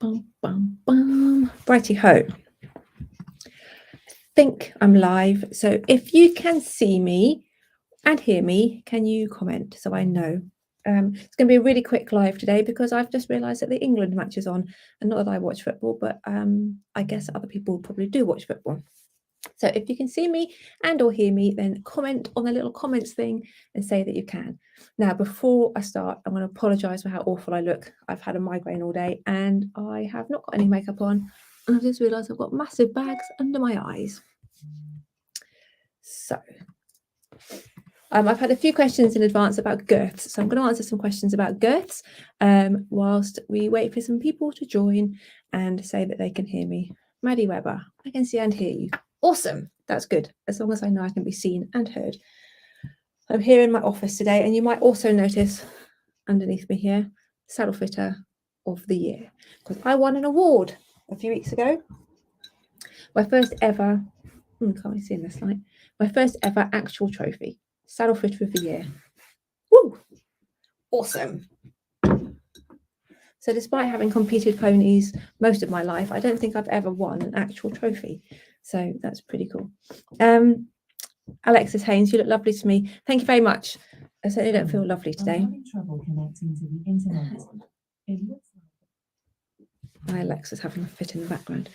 Bum, bum, bum. Righty ho. Think I'm live. So if you can see me and hear me, can you comment so I know? It's going to be a really quick live today because I've just realised that the England match is on, and not that I watch football, but I guess other people probably do watch football. So if you can see me and or hear me, then comment on the little comments thing and say that you can. Now, before I start, I'm going to apologise for how awful I look. I've had a migraine all day and I have not got any makeup on. And I've just realised I've got massive bags under my eyes. So I've had a few questions in advance about girths. So I'm going to answer some questions about girths whilst we wait for some people to join and say that they can hear me. Maddie Webber, I can see and hear you. Awesome. That's good. As long as I know I can be seen and heard. I'm here in my office today, and you might also notice underneath me here, Saddle Fitter of the Year, because I won an award a few weeks ago. My first ever, can't really see in this light, my first ever actual trophy, Saddle Fitter of the Year. Woo! Awesome. So despite having competed ponies most of my life, I don't think I've ever won an actual trophy. So that's pretty cool. Alexis Haynes, you look lovely to me. Thank you very much. I certainly don't feel lovely today. I'm having trouble connecting to the internet. It looks like... My Alexa's having a fit in the background.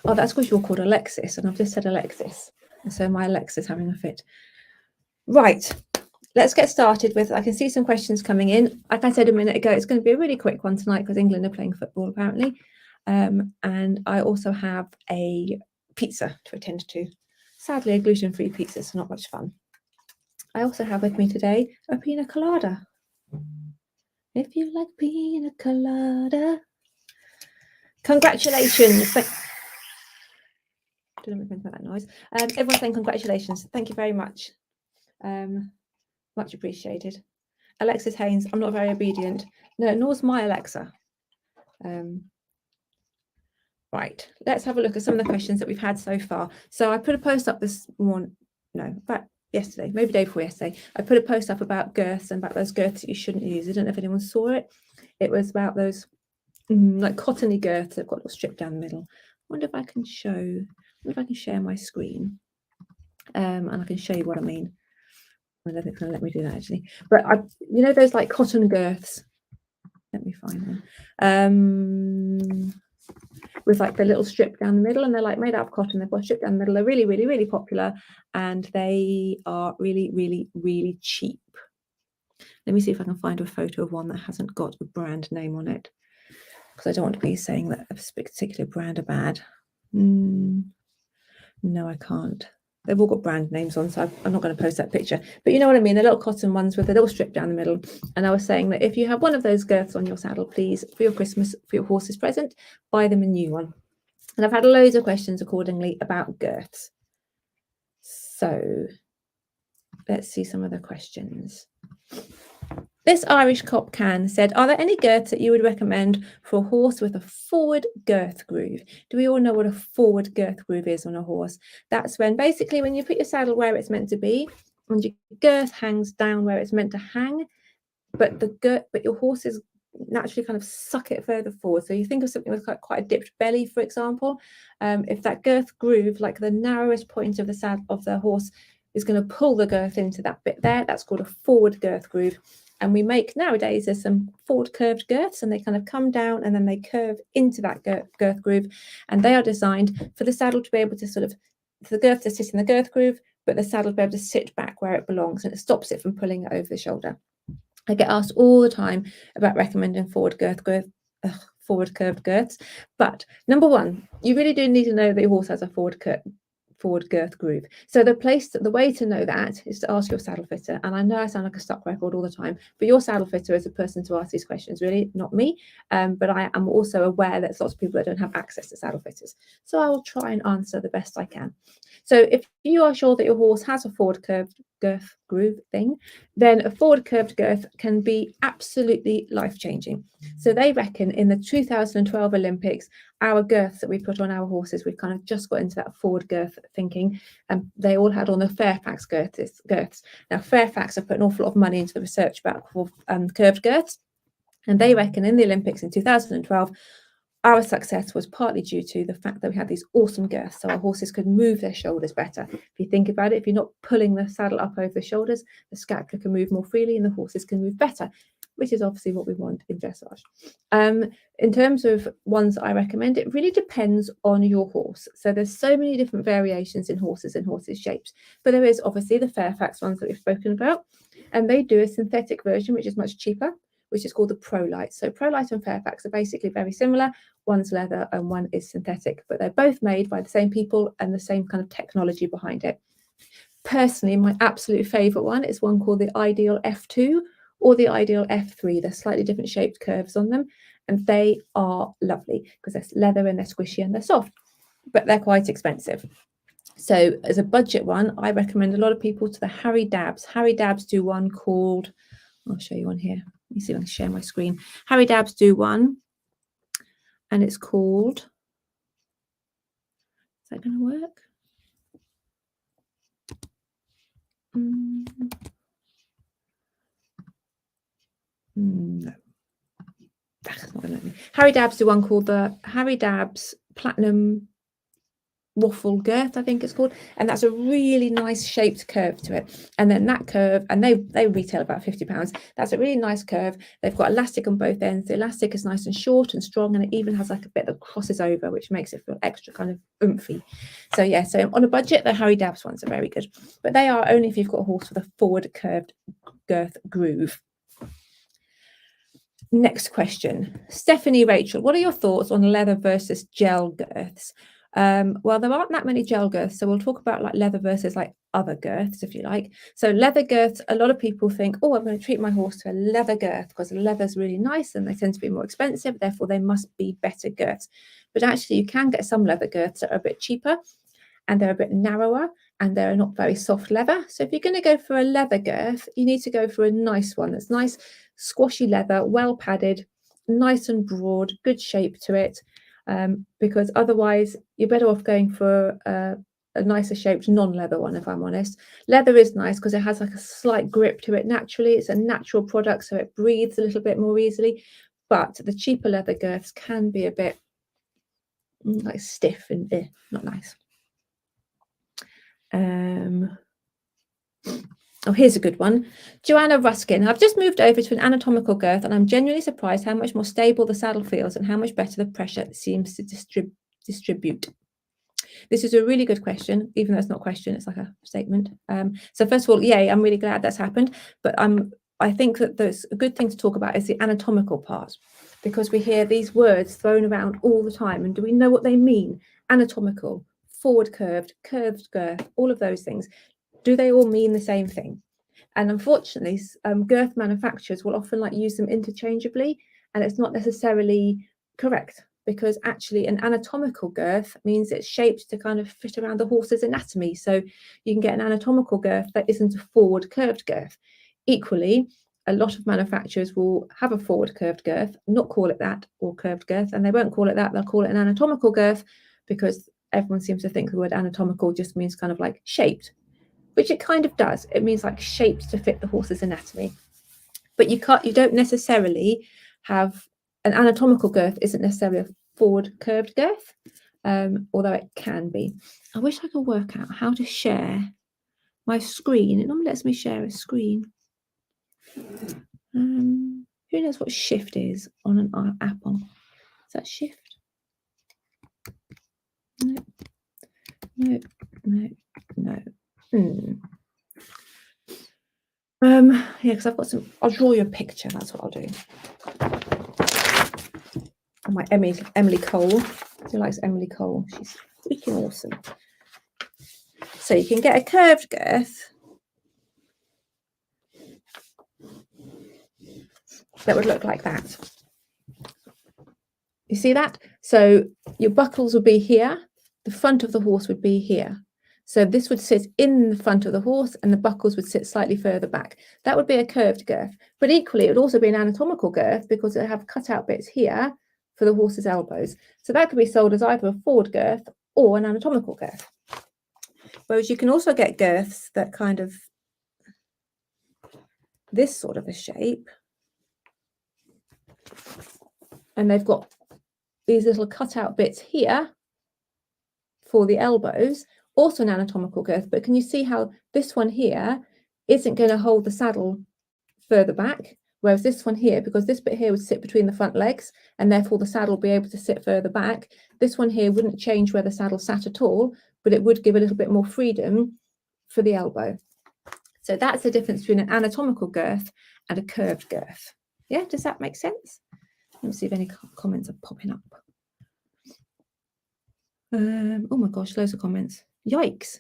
Oh, that's because you're called Alexis, and I've just said Alexis. And so my Alexa's having a fit. Right, let's get started with, I can see some questions coming in. Like I said a minute ago, it's going to be a really quick one tonight because England are playing football apparently. And I also have a pizza to attend to. Sadly, a gluten-free pizza, so not much fun. I also have with me today a pina colada. If you like pina colada. Congratulations. Don't know about that noise. Everyone's saying congratulations. Thank you very much. Much appreciated. Alexis Haynes, I'm not very obedient. No, nor's my Alexa. Right, let's have a look at some of the questions that we've had so far. So I put a post up this morning, yesterday, maybe day before yesterday. I put a post up about girths and about those girths that you shouldn't use. I don't know if anyone saw it. It was about those like cottony girths that have got a little strip down the middle. I wonder if I can share my screen and I can show you what I mean. I don't think it's going to let me do that actually. But you know those like cotton girths. Let me find them. With like the little strip down the middle, and they're like made out of cotton. They've got a strip down the middle. They're really, really, really popular, and they are really, really, really cheap. Let me see if I can find a photo of one that hasn't got a brand name on it, because I don't want to be saying that a particular brand are bad. No, I can't. They've all got brand names on, so I'm not going to post that picture. But you know what I mean, the little cotton ones with the little strip down the middle. And I was saying that if you have one of those girths on your saddle, please, for your Christmas, for your horse's present, buy them a new one. And I've had loads of questions accordingly about girths. So let's see some of the questions. This Irish cop can said, are there any girths that you would recommend for a horse with a forward girth groove? Do we all know what a forward girth groove is on a horse? That's when basically when you put your saddle where it's meant to be and your girth hangs down where it's meant to hang, but your horses naturally kind of suck it further forward. So you think of something with quite a dipped belly, for example. If that girth groove, like the narrowest point of the saddle of the horse, is going to pull the girth into that bit there, that's called a forward girth groove. And we make nowadays, there's some forward curved girths, and they kind of come down and then they curve into that girth groove. And they are designed for the saddle to be able to for the girth to sit in the girth groove, but the saddle to be able to sit back where it belongs, and it stops it from pulling it over the shoulder. I get asked all the time about recommending forward curved girths. But number one, you really do need to know that your horse has a forward girth groove. So the way to know that is to ask your saddle fitter. And I know I sound like a stuck record all the time, but your saddle fitter is a person to ask these questions, really, not me. But I am also aware that there's lots of people that don't have access to saddle fitters. So I will try and answer the best I can. So if you are sure that your horse has a forward curved girth groove thing, then a forward curved girth can be absolutely life-changing. So they reckon in the 2012 Olympics, our girths that we put on our horses, we've kind of just got into that forward girth thinking, and they all had on the Fairfax girths. Now Fairfax have put an awful lot of money into the research about curved girths, and they reckon in the Olympics in 2012, our success was partly due to the fact that we had these awesome girths, so our horses could move their shoulders better. If you think about it, if you're not pulling the saddle up over the shoulders, the scapula can move more freely and the horses can move better, which is obviously what we want in dressage. In terms of ones I recommend, it really depends on your horse. So there's so many different variations in horses and horses' shapes, but there is obviously the Fairfax ones that we've spoken about, and they do a synthetic version, which is much cheaper, which is called the ProLite. So ProLite and Fairfax are basically very similar. One's leather and one is synthetic, but they're both made by the same people and the same kind of technology behind it. Personally, my absolute favorite one is one called the Ideal F2 or the Ideal F3. They're slightly different shaped curves on them, and they are lovely because they're leather and they're squishy and they're soft, but they're quite expensive. So as a budget one, I recommend a lot of people to the Harry Dabbs. Harry Dabbs do one called, I'll show you one here. Let me see if I can share my screen. Harry Dabbs do one, and it's called, is that going to work? No. That's not going to let me. Harry Dabbs do one called the Harry Dabbs Platinum Waffle Girth, I think it's called, and that's a really nice shaped curve to it. And then that curve, and they retail about £50. That's a really nice curve. They've got elastic on both ends. The elastic is nice and short and strong, and it even has like a bit that crosses over, which makes it feel extra kind of oomphy. So yeah, so on a budget, the Harry Dabbs ones are very good, but they are only if you've got a horse with a forward curved girth groove. Next question, Stephanie Rachel, what are your thoughts on leather versus gel girths? Well, there aren't that many gel girths, so we'll talk about like leather versus like other girths, if you like. So leather girths, a lot of people think, oh, I'm going to treat my horse to a leather girth because leather's really nice and they tend to be more expensive, therefore they must be better girths. But actually you can get some leather girths that are a bit cheaper and they're a bit narrower and they're not very soft leather. So if you're going to go for a leather girth, you need to go for a nice one that's nice, squashy leather, well padded, nice and broad, good shape to it. Because otherwise you're better off going for a nicer shaped non-leather one, if I'm honest. Leather is nice because it has like a slight grip to it naturally. It's a natural product, so it breathes a little bit more easily. But the cheaper leather girths can be a bit like stiff and not nice. Oh, here's a good one. Joanna Ruskin. I've just moved over to an anatomical girth and I'm genuinely surprised how much more stable the saddle feels and how much better the pressure seems to distribute. This is a really good question, even though it's not a question, it's like a statement. So first of all, yay, I'm really glad that's happened. But I think that there's a good thing to talk about is the anatomical part, because we hear these words thrown around all the time. And do we know what they mean? Anatomical, forward curved, curved girth, all of those things. Do they all mean the same thing? And unfortunately, girth manufacturers will often like use them interchangeably, and it's not necessarily correct, because actually an anatomical girth means it's shaped to kind of fit around the horse's anatomy. So you can get an anatomical girth that isn't a forward curved girth. Equally, a lot of manufacturers will have a forward curved girth, not call it that, or curved girth, and they won't call it that, they'll call it an anatomical girth, because everyone seems to think the word anatomical just means kind of like shaped, which it kind of does. It means like shaped to fit the horse's anatomy. But you don't necessarily have an anatomical girth isn't necessarily a forward curved girth, although it can be. I wish I could work out how to share my screen. It normally lets me share a screen. Who knows what shift is on an Apple? Is that shift? No. No, no, no. Yeah, because I've got some, I'll draw you a picture, that's what I'll do. And my Emily Cole. Who likes Emily Cole? She's freaking awesome. So you can get a curved girth that would look like that. You see that? So your buckles would be here, the front of the horse would be here. So this would sit in the front of the horse and the buckles would sit slightly further back. That would be a curved girth. But equally, it would also be an anatomical girth because it have cutout bits here for the horse's elbows. So that could be sold as either a forward girth or an anatomical girth. Whereas you can also get girths that kind of this sort of a shape. And they've got these little cutout bits here for the elbows, also an anatomical girth, but can you see how this one here isn't going to hold the saddle further back, whereas this one here, because this bit here would sit between the front legs and therefore the saddle will be able to sit further back, this one here wouldn't change where the saddle sat at all, but it would give a little bit more freedom for the elbow. So that's the difference between an anatomical girth and a curved girth. Yeah, does that make sense? Let me see if any comments are popping up. Oh my gosh, loads of comments. Yikes.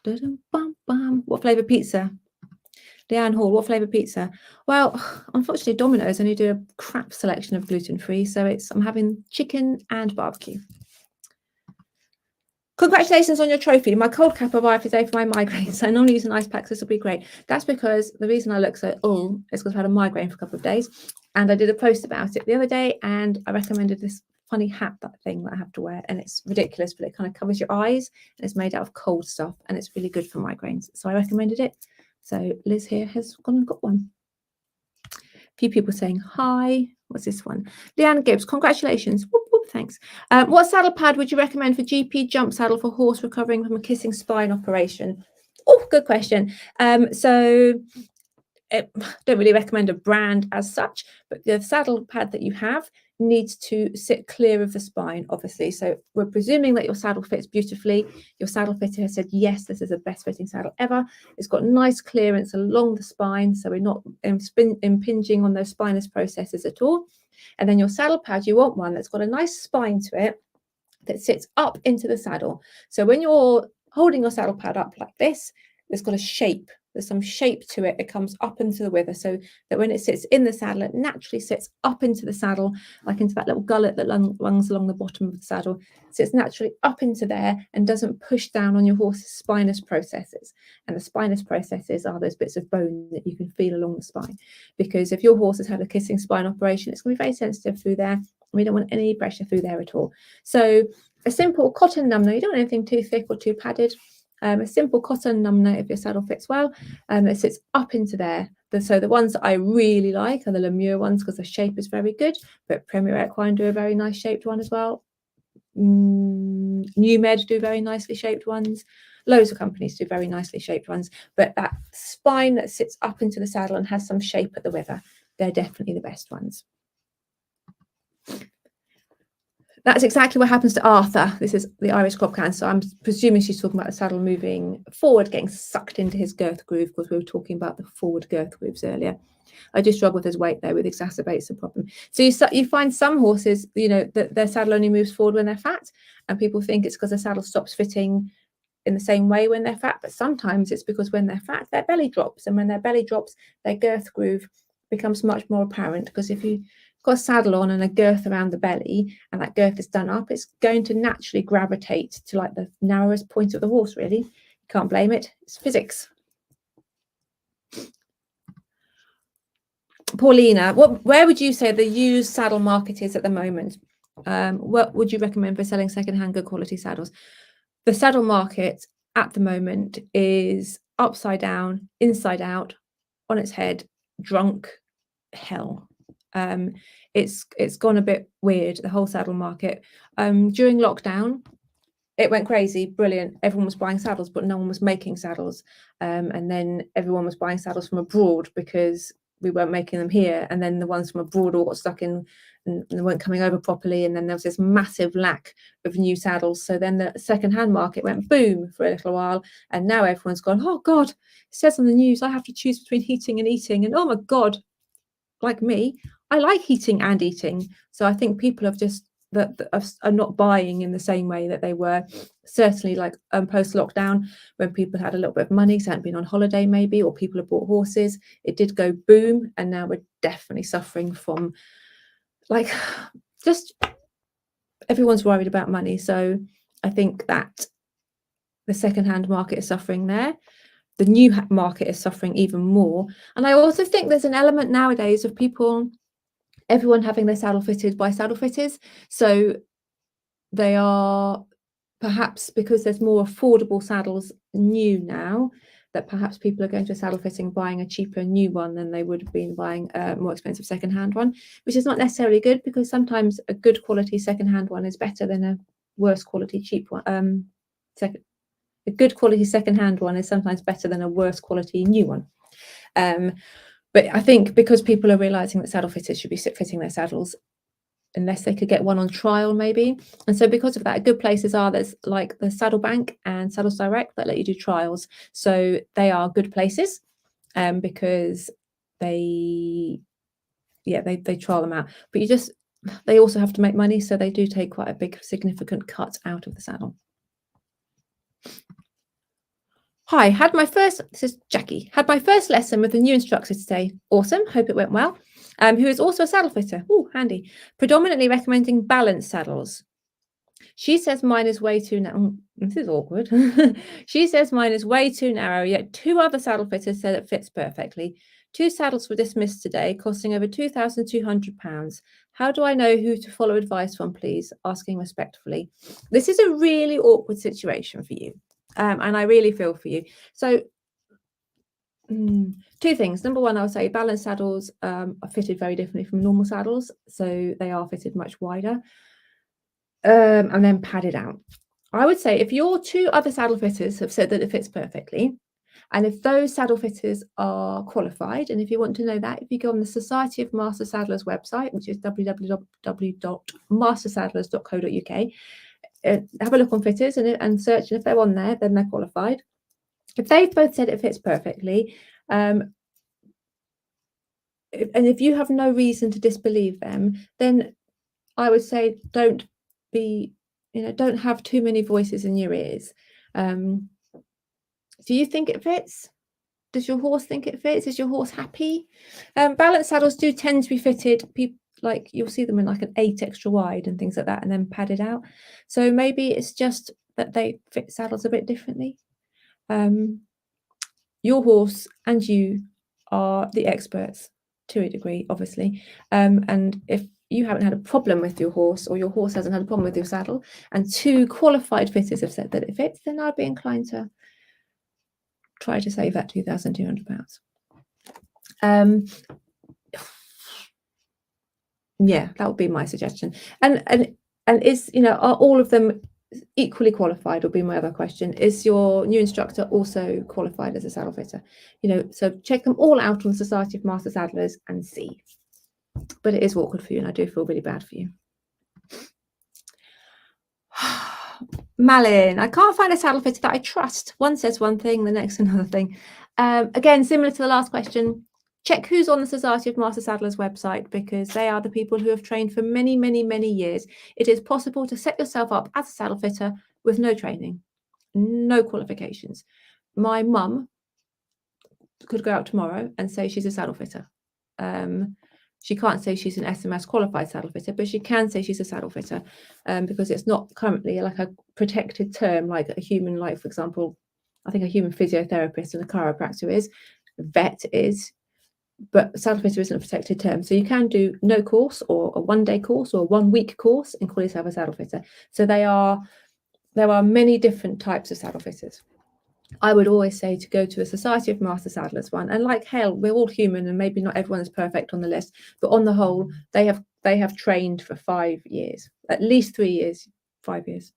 What flavour pizza? Leanne Hall, what flavour pizza? Well, unfortunately, Domino's only do a crap selection of gluten-free, so I'm having chicken and barbecue. Congratulations on your trophy. My cold cap arrived today for my migraines. I normally use an ice pack, so this will be great. That's because the reason I look so is because I've had a migraine for a couple of days, and I did a post about it the other day, and I recommended this funny hat, that thing that I have to wear, and it's ridiculous, but it kind of covers your eyes, and it's made out of cold stuff, and it's really good for migraines. So I recommended it. So Liz here has gone and got one. A few people saying hi. What's this one? Leanne Gibbs, congratulations. Whoop, whoop, thanks. What saddle pad would you recommend for GP jump saddle for horse recovering from a kissing spine operation? Oh, good question. I don't really recommend a brand as such, but the saddle pad that you have needs to sit clear of the spine, obviously. So we're presuming that your saddle fits beautifully. Your saddle fitter has said, yes, this is the best fitting saddle ever. It's got nice clearance along the spine, so we're not impinging on those spinous processes at all. And then your saddle pad, you want one that's got a nice spine to it that sits up into the saddle. So when you're holding your saddle pad up like this, it's got a shape. There's some shape to it. It comes up into the wither, so that when it sits in the saddle, it naturally sits up into the saddle, like into that little gullet that runs along the bottom of the saddle. Sits naturally up into there and doesn't push down on your horse's spinous processes. And the spinous processes are those bits of bone that you can feel along the spine. Because if your horse has had a kissing spine operation, it's going to be very sensitive through there. We don't want any pressure through there at all. So a simple cotton number, you don't want anything too thick or too padded. A simple cotton number if your saddle fits well, it sits up into there. So the ones that I really like are the Lemure ones because the shape is very good, but Premier Equine do a very nice shaped one as well. New Med do very nicely shaped ones. Loads of companies do very nicely shaped ones, but that spine that sits up into the saddle and has some shape at the wither, they're definitely the best ones. That's exactly what happens to Arthur. This is the Irish Clopcan. So I'm presuming she's talking about the saddle moving forward, getting sucked into his girth groove, because we were talking about the forward girth grooves earlier. I do struggle with his weight though, which exacerbates the problem. So you find some horses, you know, that their saddle only moves forward when they're fat, and people think it's because the saddle stops fitting in the same way when they're fat. But sometimes it's because when they're fat, their belly drops, and when their belly drops, their girth groove becomes much more apparent. Because if you got a saddle on and a girth around the belly and that girth is done up, it's going to naturally gravitate to like the narrowest point of the horse, really. You can't blame it. It's physics. Paulina, where would you say the used saddle market is at the moment? What would you recommend for selling second-hand good quality saddles? The saddle market at the moment is upside down, inside out, on its head, drunk hell. It's gone a bit weird, the whole saddle market. During lockdown, it went crazy, brilliant. Everyone was buying saddles, but no one was making saddles. And then everyone was buying saddles from abroad because we weren't making them here. And then the ones from abroad all got stuck in and they weren't coming over properly. And then there was this massive lack of new saddles. So then the second-hand market went boom for a little while. And now everyone's gone, oh God, it says on the news, I have to choose between heating and eating. And oh my God, like me, I like heating and eating. So I think people have just that are not buying in the same way that they were, certainly like post lockdown, when people had a little bit of money, so hadn't been on holiday maybe, or people have bought horses. It did go boom, and now we're definitely suffering from like just everyone's worried about money. So I think that the second-hand market is suffering there. The new market is suffering even more. And I also think there's an element nowadays of everyone having their saddle fitted by saddle fitters. So they are perhaps, because there's more affordable saddles new now, that perhaps people are going to a saddle fitting buying a cheaper new one than they would have been buying a more expensive second-hand one, which is not necessarily good, because sometimes a good quality second-hand one is better than a worse quality cheap one. A good quality second-hand one is sometimes better than a worse quality new one. But I think because people are realizing that saddle fitters should be fitting their saddles unless they could get one on trial maybe. And so because of that, good places are, there's like the Saddle Bank and Saddles Direct that let you do trials. So they are good places because they trial them out. But they also have to make money, so they do take quite a big significant cut out of the saddle. Hi, this is Jackie, had my first lesson with the new instructor today. Awesome, hope it went well. Who is also a saddle fitter. Ooh, handy. Predominantly recommending balanced saddles. She says mine is way too narrow. This is awkward. She says mine is way too narrow, yet 2 other saddle fitters said it fits perfectly. 2 saddles were dismissed today, costing over £2,200. How do I know who to follow advice from, please? Asking respectfully. This is a really awkward situation for you. And I really feel for you. So 2 things. Number one, I would say balanced saddles are fitted very differently from normal saddles. So they are fitted much wider and then padded out. I would say if your 2 other saddle fitters have said that it fits perfectly, and if those saddle fitters are qualified, and if you want to know that, if you go on the Society of Master Saddlers website, which is www.mastersaddlers.co.uk, have a look on fitters and search, and if they're on there, then they're qualified. If they've both said it fits perfectly, and if you have no reason to disbelieve them, then I would say don't have too many voices in your ears. Do you think it fits? Does your horse think it fits? Is your horse happy? Balanced saddles do tend to be fitted, like you'll see them in like an 8 extra wide and things like that, and then padded out. So maybe it's just that they fit saddles a bit differently. Your horse and you are the experts to a degree, obviously. And if you haven't had a problem with your horse, or your horse hasn't had a problem with your saddle, and 2 qualified fitters have said that it fits, then I'd be inclined to try to save that £2,200. Yeah, that would be my suggestion. And is, are all of them equally qualified, would be my other question. Is your new instructor also qualified as a saddle fitter? So check them all out on the Society of Master Saddlers and see. But it is awkward for you, and I do feel really bad for you. Malin, I can't find a saddle fitter that I trust. One says one thing, the next another thing. Again, similar to the last question, check who's on the Society of Master Saddlers website, because they are the people who have trained for many, many, many years. It is possible to set yourself up as a saddle fitter with no training, no qualifications. My mum could go out tomorrow and say she's a saddle fitter. She can't say she's an SMS qualified saddle fitter, but she can say she's a saddle fitter because it's not currently like a protected term like a human, like for example, I think a human physiotherapist and a chiropractor is, a vet is, but saddle fitter isn't a protected term. So you can do no course, or a 1-day course, or a 1-week course, and call yourself a saddle fitter. So there are many different types of saddle fitters. I would always say to go to a Society of Master Saddlers one, and like hell, we're all human, and maybe not everyone is perfect on the list, but on the whole, they have trained for 5 years, at least 3 years, 5 years.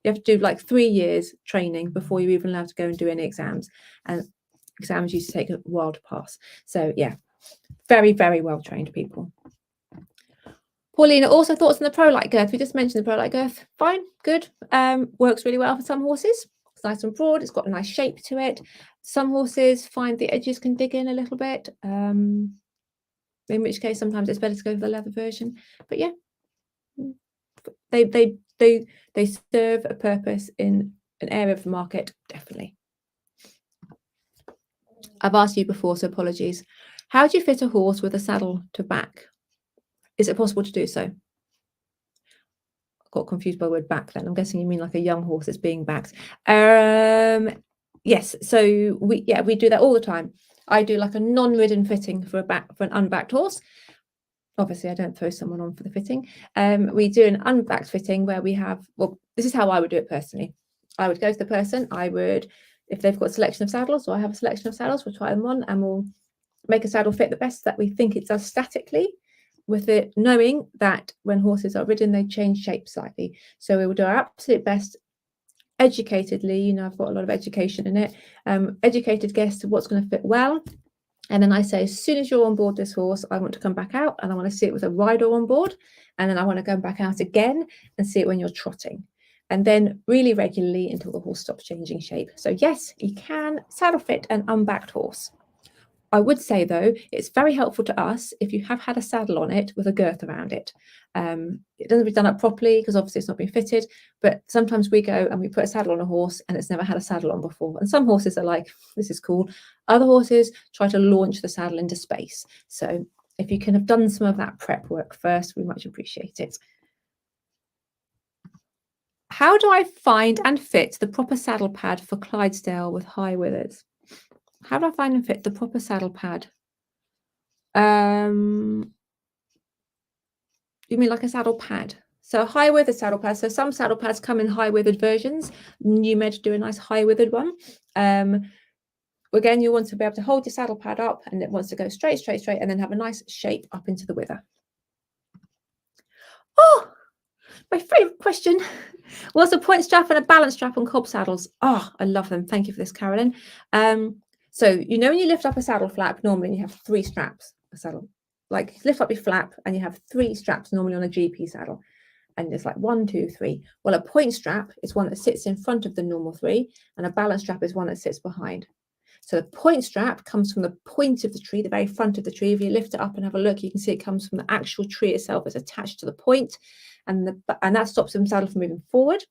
You have to do like 3 years training before you're even allowed to go and do any exams, and exams used to take a while to pass. So yeah, very, very well trained people. Paulina, also thoughts on the Pro-Light girth. We just mentioned the Pro-Light girth. Fine, good. Works really well for some horses. It's nice and broad. It's got a nice shape to it. Some horses find the edges can dig in a little bit, in which case sometimes it's better to go for the leather version. But yeah, they serve a purpose in an area of the market, definitely. I've asked you before, so apologies. How do you fit a horse with a saddle to back? Is it possible to do so? Got confused by the word back then. I'm guessing you mean like a young horse that's being backed. Yes, so we do that all the time. I do like a non-ridden fitting for an unbacked horse. Obviously, I don't throw someone on for the fitting. We do an unbacked fitting where we have, well, this is how I would do it personally. I would go to the person, I would if they've got a selection of saddles, or I have a selection of saddles, we'll try them on and we'll make a saddle fit the best that we think it does statically, with it knowing that when horses are ridden, they change shape slightly. So we will do our absolute best, educatedly, you know, I've got a lot of education in it, educated guess to what's going to fit well. And then I say, as soon as you're on board this horse, I want to come back out and I want to see it with a rider on board. And then I want to go back out again and see it when you're trotting. And then really regularly until the horse stops changing shape. So yes, you can saddle fit an unbacked horse. I would say, though, it's very helpful to us if you have had a saddle on it with a girth around it. It doesn't be done up properly because obviously it's not been fitted, but sometimes we go and we put a saddle on a horse and it's never had a saddle on before. And some horses are like, this is cool. Other horses try to launch the saddle into space. So if you can have done some of that prep work first, we much appreciate it. How do I find and fit the proper saddle pad for Clydesdale with high withers? How do I find and fit the proper saddle pad? You mean like a saddle pad? So a high withered saddle pad. So some saddle pads come in high withered versions. New Med do a nice high withered one. Again, you want to be able to hold your saddle pad up and it wants to go straight, straight, straight, and then have a nice shape up into the wither. Oh, my favourite question. What's a point strap and a balance strap on cob saddles? Oh, I love them. Thank you for this, Carolyn. So, you know, when you lift up a saddle flap, normally you have 3 straps, a saddle, like lift up your flap and you have 3 straps normally on a GP saddle. And it's like 1, 2, 3. Well, a point strap is one that sits in front of the normal 3 and a balance strap is one that sits behind. So the point strap comes from the point of the tree, the very front of the tree. If you lift it up and have a look, you can see it comes from the actual tree itself. It's attached to the point, and that stops the saddle from moving forward.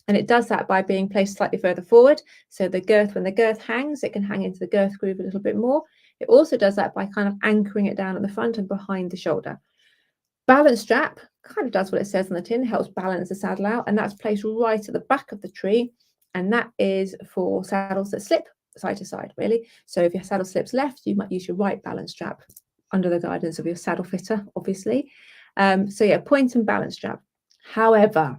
And it does that by being placed slightly further forward. So the girth, when the girth hangs, it can hang into the girth groove a little bit more. It also does that by kind of anchoring it down at the front and behind the shoulder. Balance strap kind of does what it says on the tin, helps balance the saddle out, and that's placed right at the back of the tree. And that is for saddles that slip side to side, really. So if your saddle slips left, you might use your right balance strap under the guidance of your saddle fitter, obviously. So yeah, point and balance strap. However,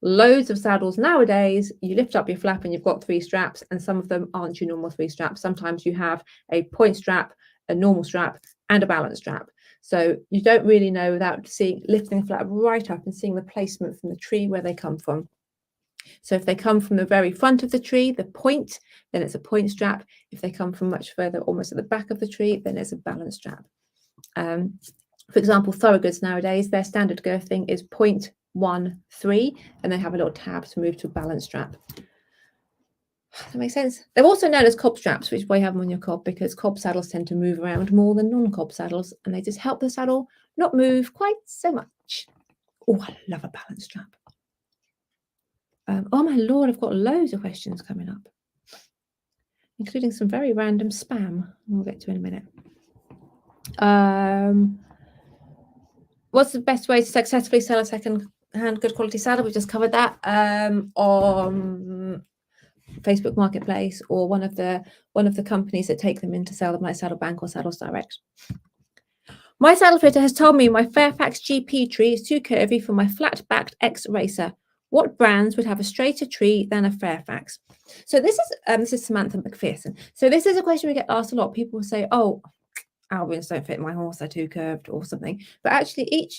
loads of saddles nowadays, you lift up your flap and you've got 3 straps, and some of them aren't your normal 3 straps. Sometimes you have a point strap, a normal strap, and a balance strap. So you don't really know without lifting the flap right up and seeing the placement from the tree where they come from. So if they come from the very front of the tree, the point, then it's a point strap. If they come from much further, almost at the back of the tree, then it's a balance strap. For example, thoroughgoods nowadays, their standard girthing is 0.13, and they have a little tab to move to a balance strap. That makes sense. They're also known as cob straps, which is why you have them on your cob, because cob saddles tend to move around more than non-cob saddles, and they just help the saddle not move quite so much. Oh, I love a balance strap. Oh my Lord, I've got loads of questions coming up, including some very random spam we'll get to in a minute. What's the best way to successfully sell a second-hand good quality saddle? We've just covered that on Facebook Marketplace, or one of the companies that take them in to sell them, like Saddle Bank or Saddles Direct. My saddle fitter has told me my Fairfax GP tree is too curvy for my flat-backed X-Racer. What brands would have a straighter tree than a Fairfax? So this is Samantha McPherson. So this is a question we get asked a lot. People will say, oh, Albions don't fit my horse, they're too curved or something. But actually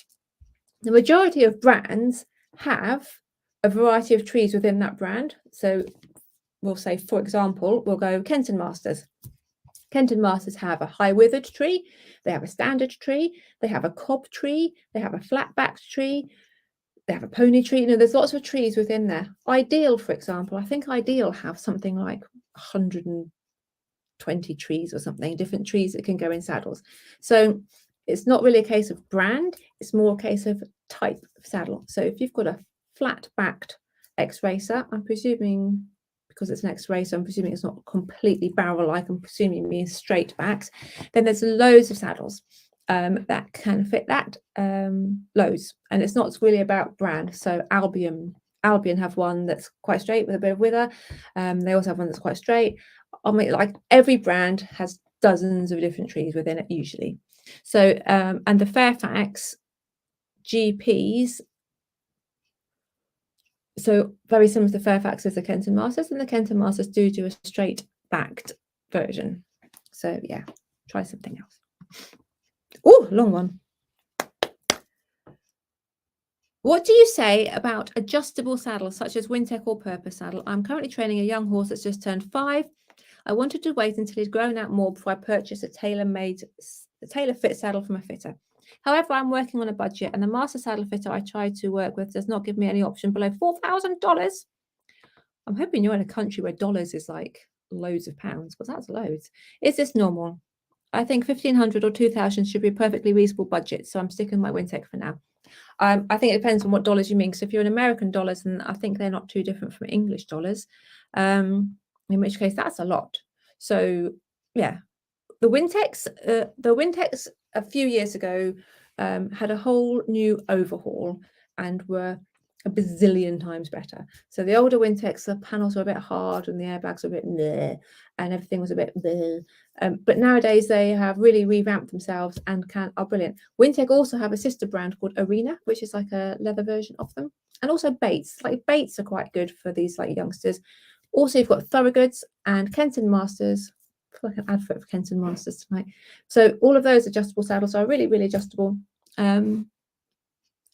the majority of brands have a variety of trees within that brand. So we'll say, for example, we'll go Kenton Masters. Kenton Masters have a high withered tree, they have a standard tree, they have a cob tree, they have a flat-backed tree, they have a pony tree. You know, there's lots of trees within there. Ideal, for example, I think Ideal have something like 120 trees or something, different trees that can go in saddles. So it's not really a case of brand, it's more a case of type of saddle. So if you've got a flat-backed X-Racer, I'm presuming, because it's an X-Racer, I'm presuming it's not completely barrel-like, I'm presuming it means straight backs, then there's loads of saddles that can fit that, loads. And it's not really about brand. So Albion have one that's quite straight with a bit of wither. They also have one that's quite straight. I mean, like every brand has dozens of different trees within it usually. So and the Fairfax GPs, So very similar to Fairfax's, the Kenton Masters, and the Kenton Masters do a straight backed version. So yeah, try something else. Oh, long one. What do you say about adjustable saddles such as Wintec or Purpose saddle? I'm currently training a young horse that's just turned 5. I wanted to wait until he'd grown out more before I purchased a tailor-fit saddle from a fitter. However, I'm working on a budget, and the master saddle fitter I tried to work with does not give me any option below $4,000. I'm hoping you're in a country where dollars is like loads of pounds, because that's loads. Is this normal? I think 1,500 or 2,000 should be a perfectly reasonable budget, so I'm sticking with my Wintec for now. I think it depends on what dollars you mean. So if you're in American dollars, then I think they're not too different from English dollars, in which case that's a lot. So yeah, the Wintex a few years ago had a whole new overhaul and were a bazillion times better. So the older Wintex, the panels were a bit hard and the airbags were a bit meh, and everything was a bit bleh. But nowadays they have really revamped themselves and are brilliant. Wintec also have a sister brand called Arena, which is like a leather version of them, and also Bates. Like Bates are quite good for these like youngsters. Also, you've got Thorogoods and Kenton Masters. I feel like an advert for Kenton Masters tonight. So all of those adjustable saddles are really, really adjustable. And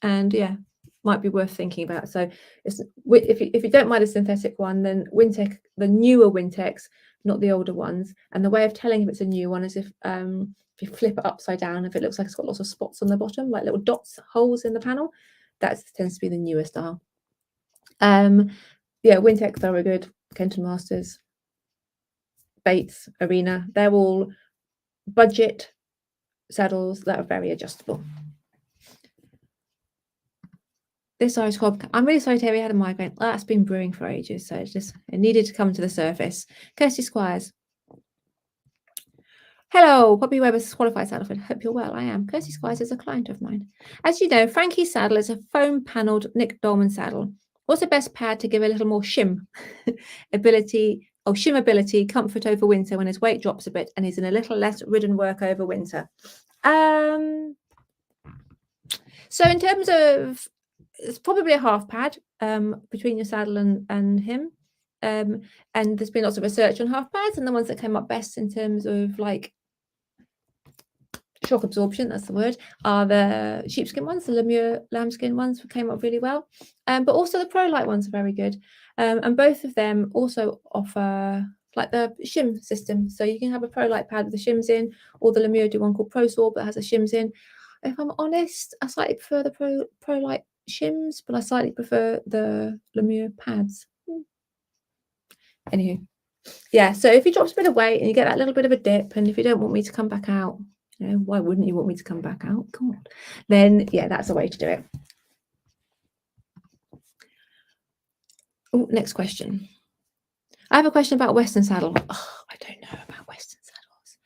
yeah, might be worth thinking about. So if you don't mind a synthetic one, then Wintec, the newer Wintecs, not the older ones. And the way of telling if it's a new one is if you flip it upside down, if it looks like it's got lots of spots on the bottom, like little dots, holes in the panel, that tends to be the newer style. Yeah, Wintec, Thorogood, Kenton Masters, Bates, Arena, they're all budget saddles that are very adjustable. This Irish cob, I'm really sorry to hear he had a migraine. Oh, that's been brewing for ages, so it needed to come to the surface. Kirsty Squires. Hello, Poppy Webber's qualified saddle fit. Hope you're well. I am. Kirsty Squires is a client of mine. As you know, Frankie's saddle is a foam panelled Nick Dolman saddle. What's the best pad to give a little more shim shim ability, comfort over winter when his weight drops a bit and he's in a little less ridden work over winter? So in terms of, it's probably a half pad between your saddle and him. And there's been lots of research on half pads, and the ones that came up best in terms of like shock absorption, that's the word, are the sheepskin ones, the Lemure lambskin ones came up really well. But also the ProLite ones are very good. And both of them also offer like the shim system. So you can have a ProLite pad with the shims in, or the Lemure do one called ProSorb that has the shims in. If I'm honest, I slightly prefer the ProLite shims, but I slightly prefer the Lemure pads. Anywho, yeah, so if he drops a bit of weight and you get that little bit of a dip, and if you don't want me to come back out, you know, why wouldn't you want me to come back out? God, then yeah, that's a way to do it. Oh, next question. I have a question about Western saddle. Oh, I don't know about Western saddles.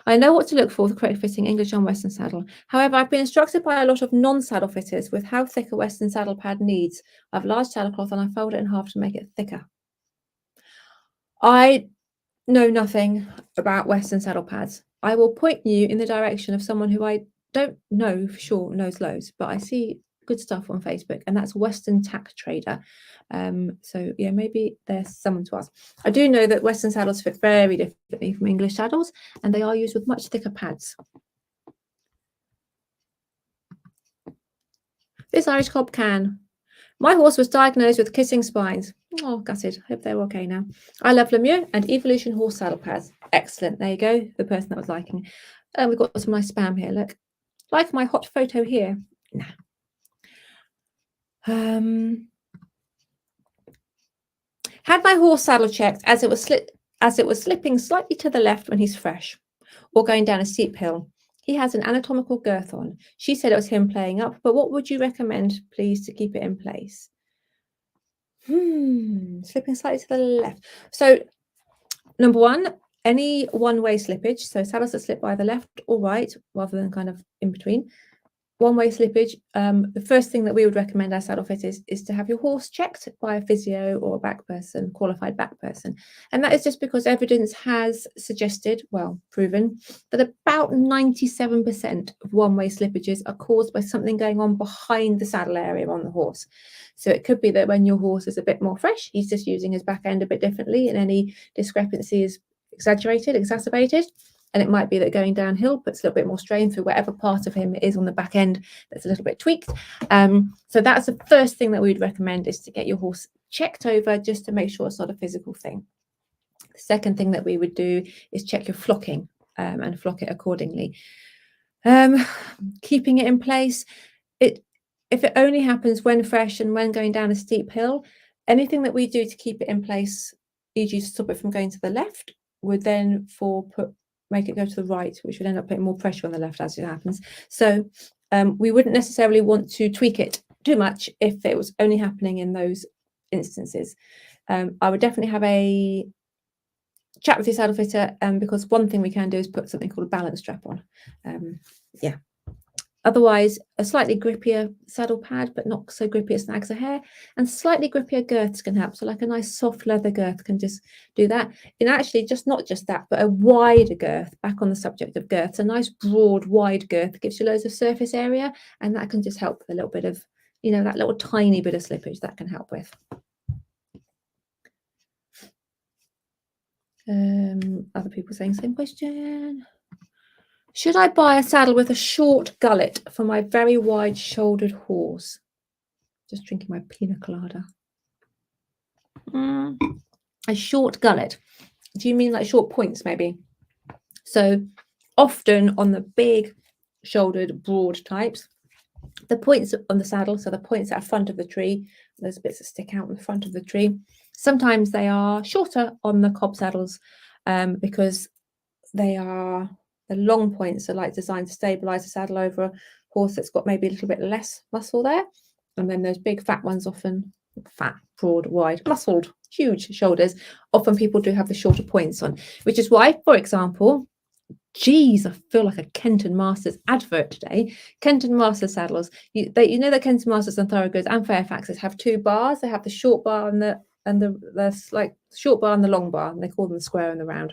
I know what to look for the correct fitting English on Western saddle. However, I've been instructed by a lot of non-saddle fitters with how thick a Western saddle pad needs. I have large saddle cloth and I fold it in half to make it thicker. I know nothing about Western saddle pads. I will point you in the direction of someone who I don't know for sure knows loads, but I see good stuff on Facebook, and that's Western Tack Trader. So yeah, maybe there's someone to ask. I do know that Western saddles fit very differently from English saddles, and they are used with much thicker pads. This Irish cob can. My horse was diagnosed with kissing spines. Oh, gutted. Hope they're okay now. I love Lemure and Evolution horse saddle pads. Excellent. There you go. The person that was liking. We've got some nice spam here. Look. Like my hot photo here. Nah. Had my horse saddle checked as it was slipping slightly to the left when he's fresh, or going down a steep hill. He has an anatomical girth on. She said it was him playing up, but what would you recommend, please, to keep it in place? Slipping slightly to the left. So, number one, any one-way slippage, so saddles that slip either left or right, rather than kind of in between, one-way slippage, the first thing that we would recommend our saddle fitters is to have your horse checked by a physio or a back person, qualified back person. And that is just because evidence has suggested, well, proven, that about 97% of one-way slippages are caused by something going on behind the saddle area on the horse. So it could be that when your horse is a bit more fresh, he's just using his back end a bit differently, and any discrepancy is exaggerated, exacerbated. And it might be that going downhill puts a little bit more strain through whatever part of him it is on the back end that's a little bit tweaked. So that's the first thing that we'd recommend, is to get your horse checked over just to make sure it's not a physical thing. The second thing that we would do is check your flocking and flock it accordingly. Keeping it in place, if it only happens when fresh and when going down a steep hill, anything that we do to keep it in place, e.g. to stop it from going to the left, would then make it go to the right, which would end up putting more pressure on the left as it happens. So we wouldn't necessarily want to tweak it too much if it was only happening in those instances. I would definitely have a chat with your saddle fitter, because one thing we can do is put something called a balance strap on. Yeah. Otherwise, a slightly grippier saddle pad, but not so grippy it snags a hair, and slightly grippier girths can help. So like a nice soft leather girth can just do that. And actually not just that, but a wider girth, back on the subject of girths, a nice broad wide girth gives you loads of surface area, and that can just help with a little bit of, that little tiny bit of slippage that can help with. Other people saying same question. Should I buy a saddle with a short gullet for my very wide-shouldered horse? Just drinking my pina colada. A short gullet. Do you mean like short points, maybe? So often on the big-shouldered, broad types, the points on the saddle, so the points at the front of the tree, those bits that stick out in the front of the tree, sometimes they are shorter on the cob saddles because the long points are like designed to stabilize the saddle over a horse that's got maybe a little bit less muscle there. And then those big fat ones, often fat, broad, wide, muscled, huge shoulders, often people do have the shorter points on, which is why, for example, geez, I feel like a Kenton Masters advert today. Kenton Masters saddles, you know that Kenton Masters and Thoroughgoods and Fairfaxes have two bars. They have the short bar and the like short bar and the long bar, and they call them the square and the round.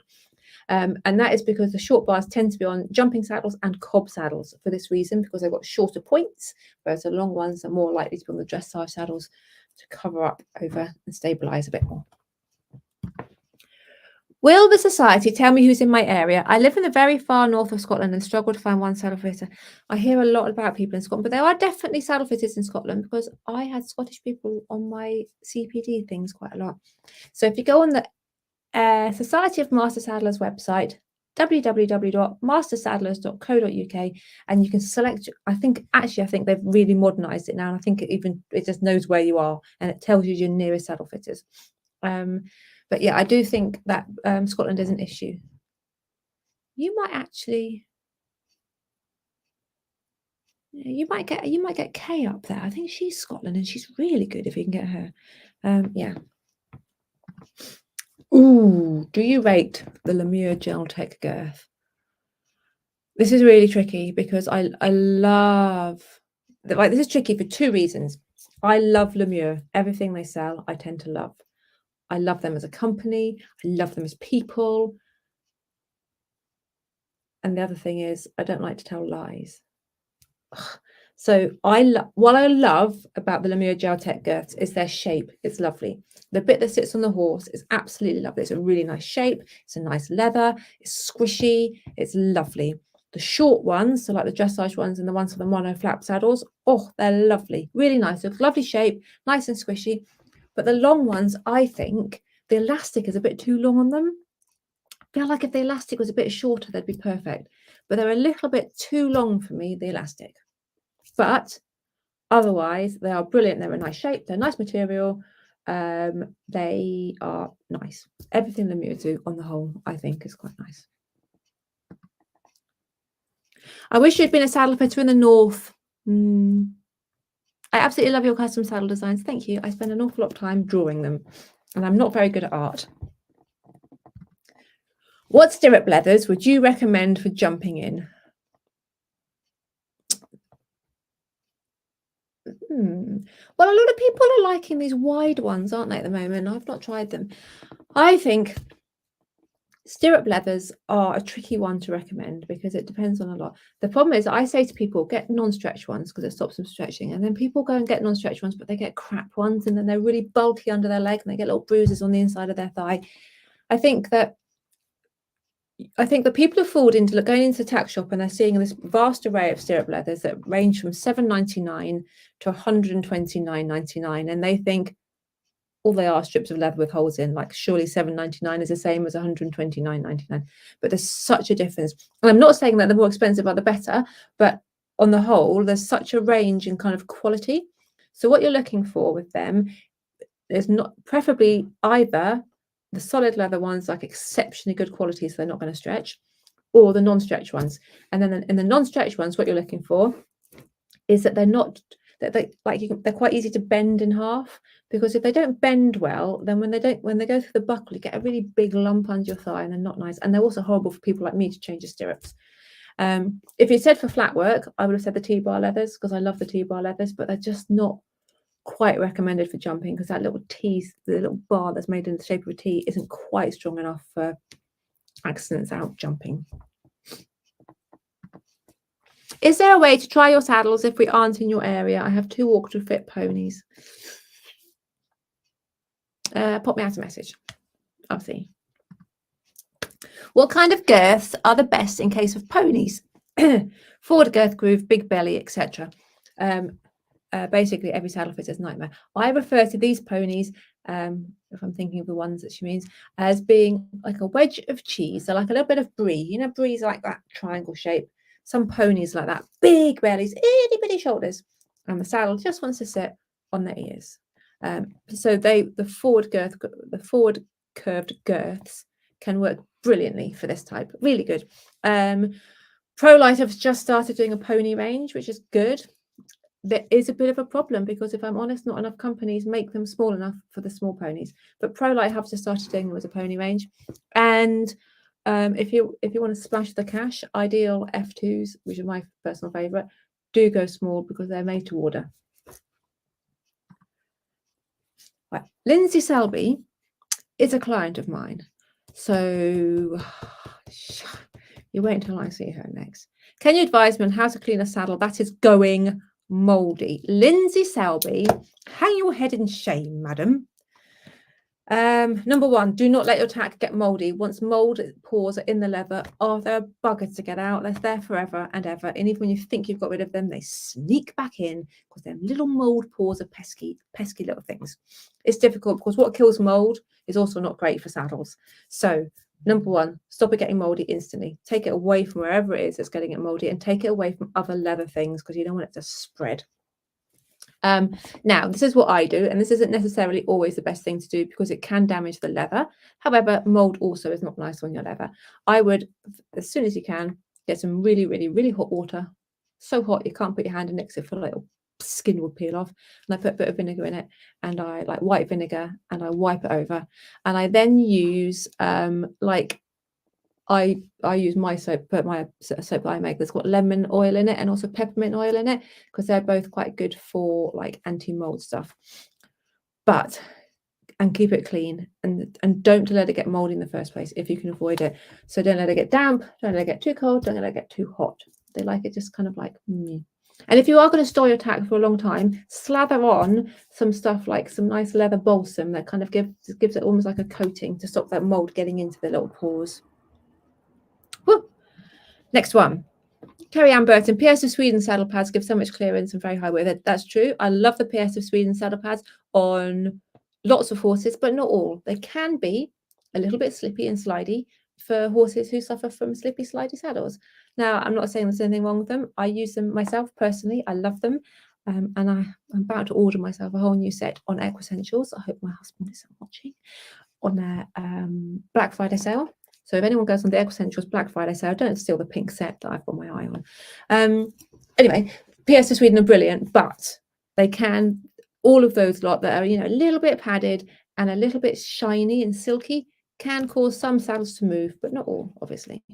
And that is because the short bars tend to be on jumping saddles and cob saddles for this reason, because they've got shorter points, whereas the long ones are more likely to be on the dressage saddles to cover up over and stabilize a bit more. Will the society tell me who's in my area? I live in the very far north of Scotland and struggle to find one saddle fitter. I hear a lot about people in Scotland, but there are definitely saddle fitters in Scotland, because I had Scottish people on my CPD things quite a lot. So if you go on the Society of Master Saddlers website, www.mastersaddlers.co.uk, and you can select, I think they've really modernized it now, and I think it just knows where you are and it tells you your nearest saddle fitters. But yeah, I do think that Scotland is an issue. You might get Kay up there. I think she's Scotland and she's really good if you can get her. Yeah. Ooh, do you rate the Lemure Gel Tech girth? This is really tricky because I love, this is tricky for two reasons. I love Lemure. Everything they sell, I tend to love. I love them as a company. I love them as people. And the other thing is, I don't like to tell lies. So what I love about the Lemure Gel Tech girths is their shape. It's lovely. The bit that sits on the horse is absolutely lovely. It's a really nice shape. It's a nice leather. It's squishy. It's lovely. The short ones, so like the dressage ones and the ones for the mono flap saddles, oh, they're lovely. Really nice. It's lovely shape, nice and squishy. But the long ones, I think the elastic is a bit too long on them. I feel like if the elastic was a bit shorter, they'd be perfect. But they're a little bit too long for me, the elastic. But otherwise, they are brilliant. They're a nice shape. They're nice material. They are nice. Everything Lemure do on the whole, I think, is quite nice. I wish you'd been a saddle fitter in the north. I absolutely love your custom saddle designs. Thank you. I spend an awful lot of time drawing them, and I'm not very good at art. What stirrup leathers would you recommend for jumping in? Well, a lot of people are liking these wide ones, aren't they, at the moment? I've not tried them. I think stirrup leathers are a tricky one to recommend because it depends on a lot. The problem is I say to people, get non-stretch ones because it stops them stretching. And then people go and get non-stretch ones, but they get crap ones and then they're really bulky under their leg and they get little bruises on the inside of their thigh. I think that people have fallen into going into the tack shop and they're seeing this vast array of stirrup leathers that range from $7.99 to $129.99, and they think all they are strips of leather with holes in. Like surely $7.99 is the same as $129.99, but there's such a difference. And I'm not saying that the more expensive are the better, but on the whole, there's such a range in kind of quality. So what you're looking for with them is not preferably either the solid leather ones, like exceptionally good quality, so they're not going to stretch, or the non-stretch ones. And then in the non-stretch ones, what you're looking for is that they're quite easy to bend in half, because if they don't bend well, then when they go through the buckle, you get a really big lump under your thigh, and they're not nice. And they're also horrible for people like me to change the stirrups. If you said for flat work, I would have said the T-bar leathers, because I love the T-bar leathers, but they're just not quite recommended for jumping, because that little T, the little bar that's made in the shape of a T, isn't quite strong enough for accidents out jumping. Is there a way to try your saddles if we aren't in your area? I have 2 walk to fit ponies. Pop me out a message. I'll see. What kind of girths are the best in case of ponies? Forward girth groove, big belly, etc. Basically, every saddle fit is a nightmare. I refer to these ponies, if I'm thinking of the ones that she means, as being like a wedge of cheese. So like a little bit of brie. You know, brie's like that triangle shape. Some ponies like that, big bellies, itty bitty shoulders, and the saddle just wants to sit on their ears. So the forward curved girths can work brilliantly for this type. Really good. ProLite have just started doing a pony range, which is good. There is a bit of a problem because, if I'm honest, not enough companies make them small enough for the small ponies. But ProLite have just started doing them as a pony range. And if you want to splash the cash, Ideal F2s, which are my personal favourite, do go small because they're made to order. Right. Lindsay Selby is a client of mine. So you wait until I see her next. Can you advise me on how to clean a saddle that is going mouldy? Lindsay Selby, hang your head in shame, madam. Number 1, do not let your tack get mouldy. Once mould pores are in the leather, they're buggers to get out. They're there forever and ever. And even when you think you've got rid of them, they sneak back in because their little mould pores are pesky little things. It's difficult because what kills mould is also not great for saddles. So number 1, stop it getting mouldy instantly. Take it away from wherever it is that's getting it mouldy, and take it away from other leather things because you don't want it to spread. Now, this is what I do, and this isn't necessarily always the best thing to do because it can damage the leather. However, mold also is not nice on your leather. I would, as soon as you can, get some really, really, really hot water. So hot you can't put your hand in it because it feels like skin will peel off. And I put a bit of vinegar in it, and I like white vinegar, and I wipe it over. And I then use I use my soap, but my soap that I make that's got lemon oil in it and also peppermint oil in it, because they're both quite good for like anti-mold stuff. And keep it clean, and don't let it get moldy in the first place if you can avoid it. So don't let it get damp, don't let it get too cold, don't let it get too hot. They like it just kind of like And if you are going to store your tack for a long time, slather on some stuff like some nice leather balsam that kind of gives it almost like a coating to stop that mold getting into the little pores. Woo. Next one. Kerry Ann Burton, PS of Sweden saddle pads give so much clearance and very high width. That's true. I love the PS of Sweden saddle pads on lots of horses, but not all. They can be a little bit slippy and slidey for horses who suffer from slippy, slidey saddles. Now, I'm not saying there's anything wrong with them. I use them myself personally. I love them. And I'm about to order myself a whole new set on Equessentials. I hope my husband isn't watching, on their Black Friday sale. So if anyone goes on the Equessentials Black Friday sale, don't steal the pink set that I've got my eye on. Anyway, PS of Sweden are brilliant, but they can, all of those lot that are, a little bit padded and a little bit shiny and silky can cause some saddles to move, but not all, obviously.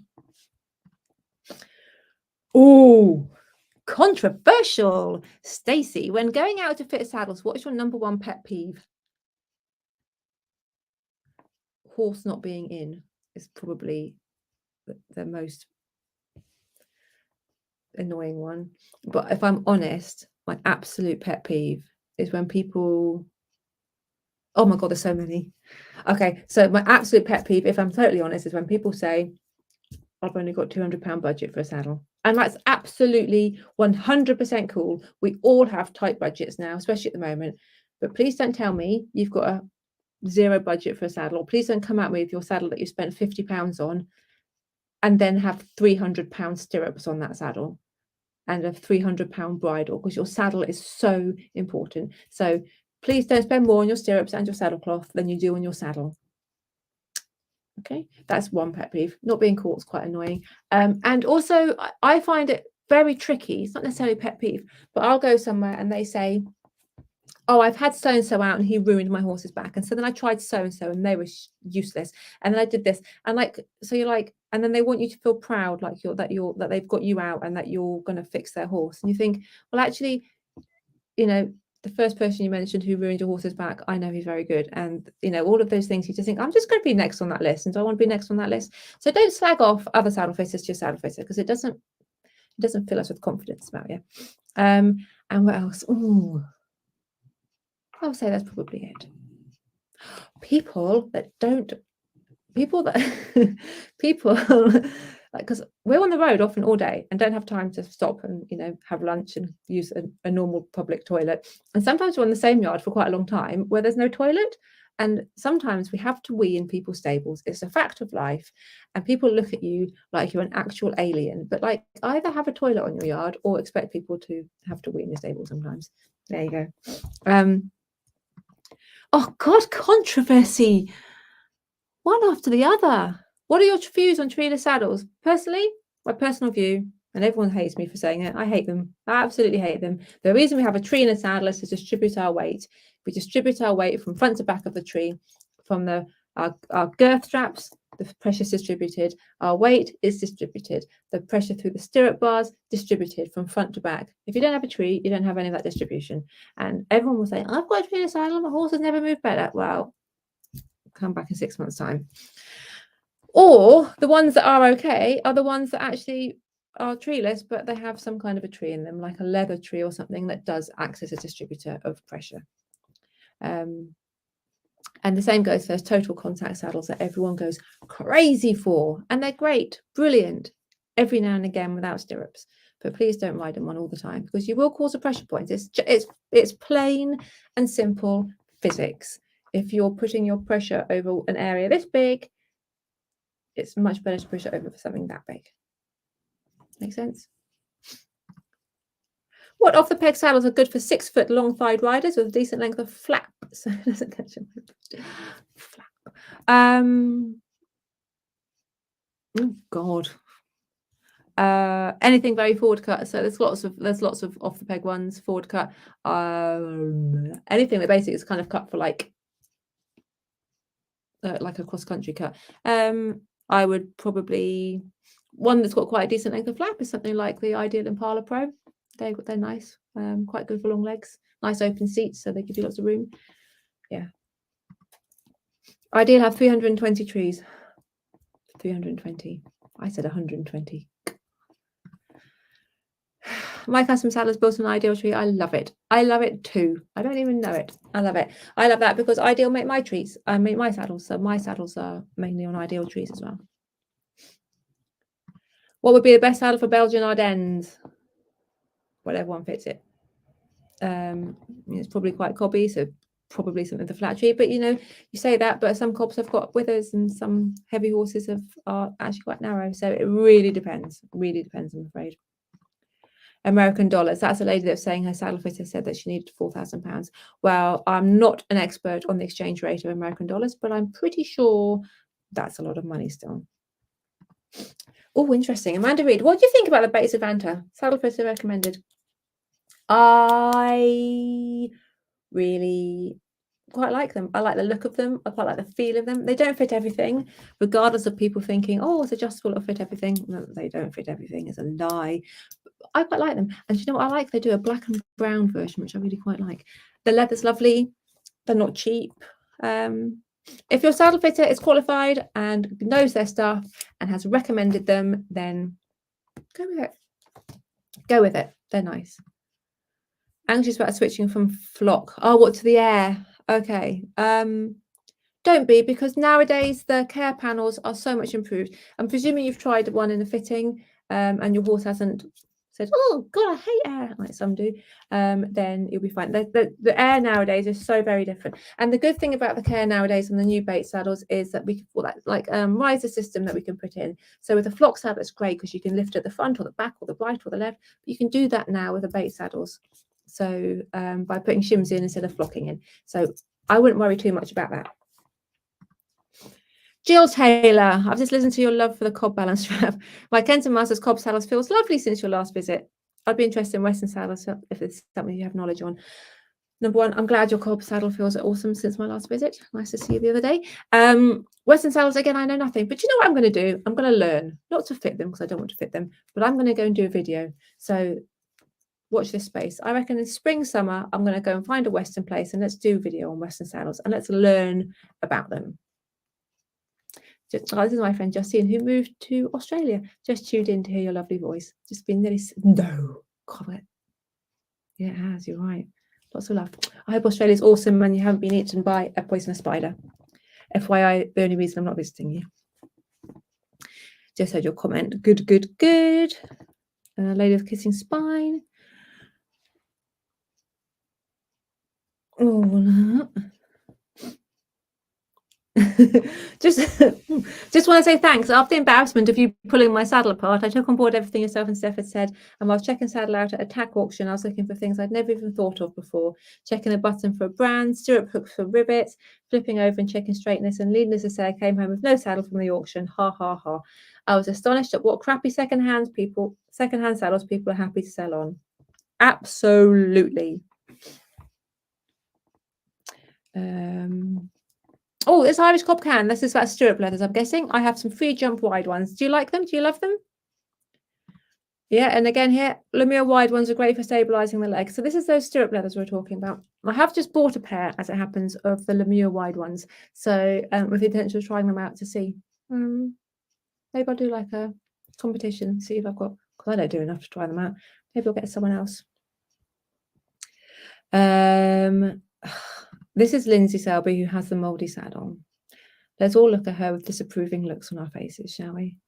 Oh, Controversial. Stacey, when going out to fit saddles, what is your number one pet peeve? Horse not being in is probably the most annoying one. But if I'm honest, my absolute pet peeve is when people, oh my God, there's so many. Okay, so my absolute pet peeve, if I'm totally honest, is when people say, I've only got £200 budget for a saddle. And that's absolutely 100% cool. We all have tight budgets now, especially at the moment. But please don't tell me you've got a zero budget for a saddle. Or please don't come at me with your saddle that you spent £50 on and then have £300 stirrups on that saddle and a £300 bridle, because your saddle is so important. So please don't spend more on your stirrups and your saddle cloth than you do on your saddle. Okay, that's one pet peeve. Not being caught is quite annoying. And also I find it very tricky. It's not necessarily a pet peeve, but I'll go somewhere and they say, oh, I've had so-and-so out and he ruined my horse's back. And so then I tried so-and-so and they were useless. And then I did this. And like, so you're like, and then they want you to feel proud, like that they've got you out and that you're going to fix their horse. And you think, well, actually, you know, the first person you mentioned who ruined your horse's back, I know he's very good. And, you know, all of those things, you just think, I'm just going to be next on that list. And do I want to be next on that list? So don't slag off other saddle fitters to your saddle fitter, because it doesn't fill us with confidence about you. And what else? Ooh, I would say that's probably it. People that because we're on the road often all day and don't have time to stop and, you know, have lunch and use a normal public toilet. And sometimes we're on the same yard for quite a long time where there's no toilet. And sometimes we have to wee in people's stables. It's a fact of life. And people look at you like you're an actual alien. But like, either have a toilet on your yard or expect people to have to wee in your stable sometimes. There you go. Oh God, controversy. One after the other. What are your views on treeless saddles? Personally, my personal view, and everyone hates me for saying it, I hate them. I absolutely hate them. The reason we have a tree and a saddle is to distribute our weight. We distribute our weight from front to back of the tree. From our girth straps, the pressure is distributed. Our weight is distributed. The pressure through the stirrup bars, distributed from front to back. If you don't have a tree, you don't have any of that distribution. And everyone will say, I've got a tree and a saddle, my horse has never moved better. Well, come back in 6 months' time. Or the ones that are okay are the ones that actually are treeless, but they have some kind of a tree in them, like a leather tree or something that does act as a distributor of pressure. And the same goes for those total contact saddles that everyone goes crazy for. And they're great, brilliant, every now and again without stirrups. But please don't ride them on all the time, because you will cause a pressure point. It's plain and simple physics. If you're putting your pressure over an area this big, it's much better to push it over for something that big. Make sense? What off the peg saddles are good for 6 foot long thighed riders with a decent length of flap? So it doesn't catch a flap. Oh God. Anything very forward cut. So there's lots of off the peg ones, forward cut. Anything that basically is kind of cut for like a cross country cut. I would probably, one that's got quite a decent length of flap is something like the Ideal Impala Pro. They're nice, quite good for long legs, nice open seats, so they give you lots of room. Yeah. Ideal have 320 trees. 320. I said 120. My custom saddle is built on an Ideal tree. I love it. I love it too. I don't even know it. I love it. I love that because Ideal make my trees. I make my saddles. So my saddles are mainly on Ideal trees as well. What would be the best saddle for Belgian Ardennes? Well, everyone fits it. It's probably quite cobby, so probably something with a flat tree. But you know, you say that, but some cobs have got withers and some heavy horses are actually quite narrow. So it really depends. Really depends, I'm afraid. American dollars. That's a lady that's saying her saddle fitter said that she needed £4,000. Well, I'm not an expert on the exchange rate of American dollars, but I'm pretty sure that's a lot of money still. Oh, interesting. Amanda Reed, what do you think about the Bates of Vanta? Saddle fitter recommended. I really quite like them. I like the look of them. I quite like the feel of them. They don't fit everything, regardless of people thinking, oh, it's adjustable, it'll fit everything. No, they don't fit everything. It's a lie. I quite like them. And you know what I like? They do a black and brown version, which I really quite like. The leather's lovely. They're not cheap. If your saddle fitter is qualified and knows their stuff and has recommended them, then go with it. Go with it. They're nice. Anxious about switching from flock. Oh, what, to the air? Okay. Don't be, because nowadays the care panels are so much improved. I'm presuming you've tried one in a fitting and your horse hasn't said, oh God, I hate air, like some do. Then you'll be fine. The air nowadays is so very different. And the good thing about the care nowadays on the new bait saddles is that we can like riser system that we can put in. So with a flock saddle, it's great because you can lift at the front or the back or the right or the left. But you can do that now with the bait saddles. So by putting shims in instead of flocking in. So I wouldn't worry too much about that. Jill Taylor, I've just listened to your love for the cob balance strap. My Kenton Masters cob saddles feels lovely since your last visit. I'd be interested in Western saddles if it's something you have knowledge on. Number one, I'm glad your cob saddle feels awesome since my last visit. Nice to see you the other day. Western saddles, again, I know nothing, but you know what I'm going to do? I'm going to learn, not to fit them because I don't want to fit them, but I'm going to go and do a video. So watch this space. I reckon in spring, summer, I'm going to go and find a Western place and let's do a video on Western saddles and let's learn about them. This is my friend Justine, who moved to Australia. Just tuned in to hear your lovely voice. Just been nearly no comment. Yeah, it has. You're right. Lots of love. I hope Australia's awesome and you haven't been eaten by a poisonous spider. FYI, the only reason I'm not visiting you. Just heard your comment. Good, good, good. Lady of Kissing Spine. Oh, just want to say thanks. After the embarrassment of you pulling my saddle apart, I took on board everything yourself and Steph had said, and while checking saddle out at a Tack auction, I was looking for things I'd never even thought of before, checking a button for a brand, stirrup hooks for rivets, flipping over and checking straightness, and needless to say, I came home with no saddle from the auction. Ha ha ha. I was astonished at what crappy secondhand saddles people are happy to sell on. Absolutely. Oh, this Irish cob can. This is about stirrup leathers, I'm guessing. I have some free jump wide ones. Do you like them? Do you love them? Yeah, and again here, Lemure wide ones are great for stabilizing the legs. So this is those stirrup leathers we're talking about. I have just bought a pair, as it happens, of the Lemure wide ones. So with the intention of trying them out to see. Maybe I'll do like a competition, see if I've got, because I don't do enough to try them out. Maybe I'll get someone else. This is Lindsay Selby, who has the mouldy saddle. Let's all look at her with disapproving looks on our faces, shall we?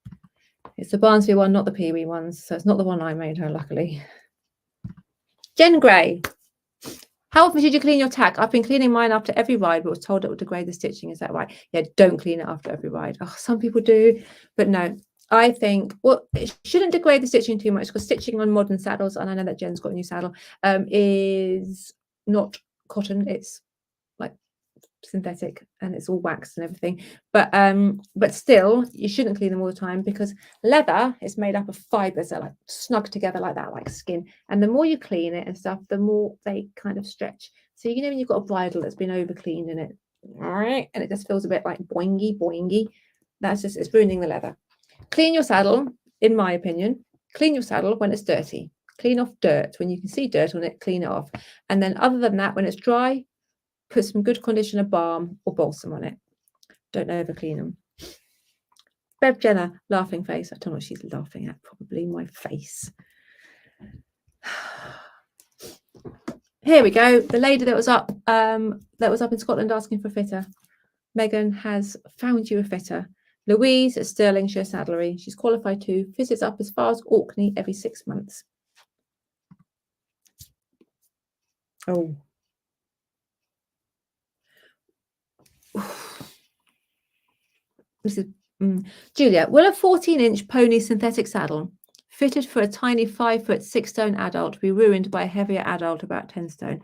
It's the Barnsley one, not the Pee-wee ones. So it's not the one I made her, luckily. Jen Gray. How often should you clean your tack? I've been cleaning mine after every ride, but was told it would degrade the stitching. Is that right? Yeah, don't clean it after every ride. Oh, some people do, but no. I think, well, it shouldn't degrade the stitching too much because stitching on modern saddles, and I know that Jen's got a new saddle, is not cotton. It's like synthetic and it's all waxed and everything, but still you shouldn't clean them all the time because leather is made up of fibers that are like snug together like that, like skin, and the more you clean it and stuff, the more they kind of stretch. So you know when you've got a bridle that's been over cleaned in it, and it just feels a bit like boingy, that's just, it's ruining the leather. Clean your saddle, in my opinion. Clean your saddle when it's dirty. Clean off dirt. When you can see dirt on it, clean it off. And then other than that, when it's dry, put some good conditioner balm or balsam on it. Don't over clean them. Bev Jenner, laughing face. I don't know what she's laughing at. Probably my face. Here we go. The lady that was up in Scotland asking for a fitter. Megan has found you a fitter. Louise at Stirlingshire Saddlery. She's qualified too. Visits up as far as Orkney every 6 months. Oh. This is Julia. Will a 14-inch pony synthetic saddle fitted for a tiny 5-foot 6-stone adult be ruined by a heavier adult about 10 stone?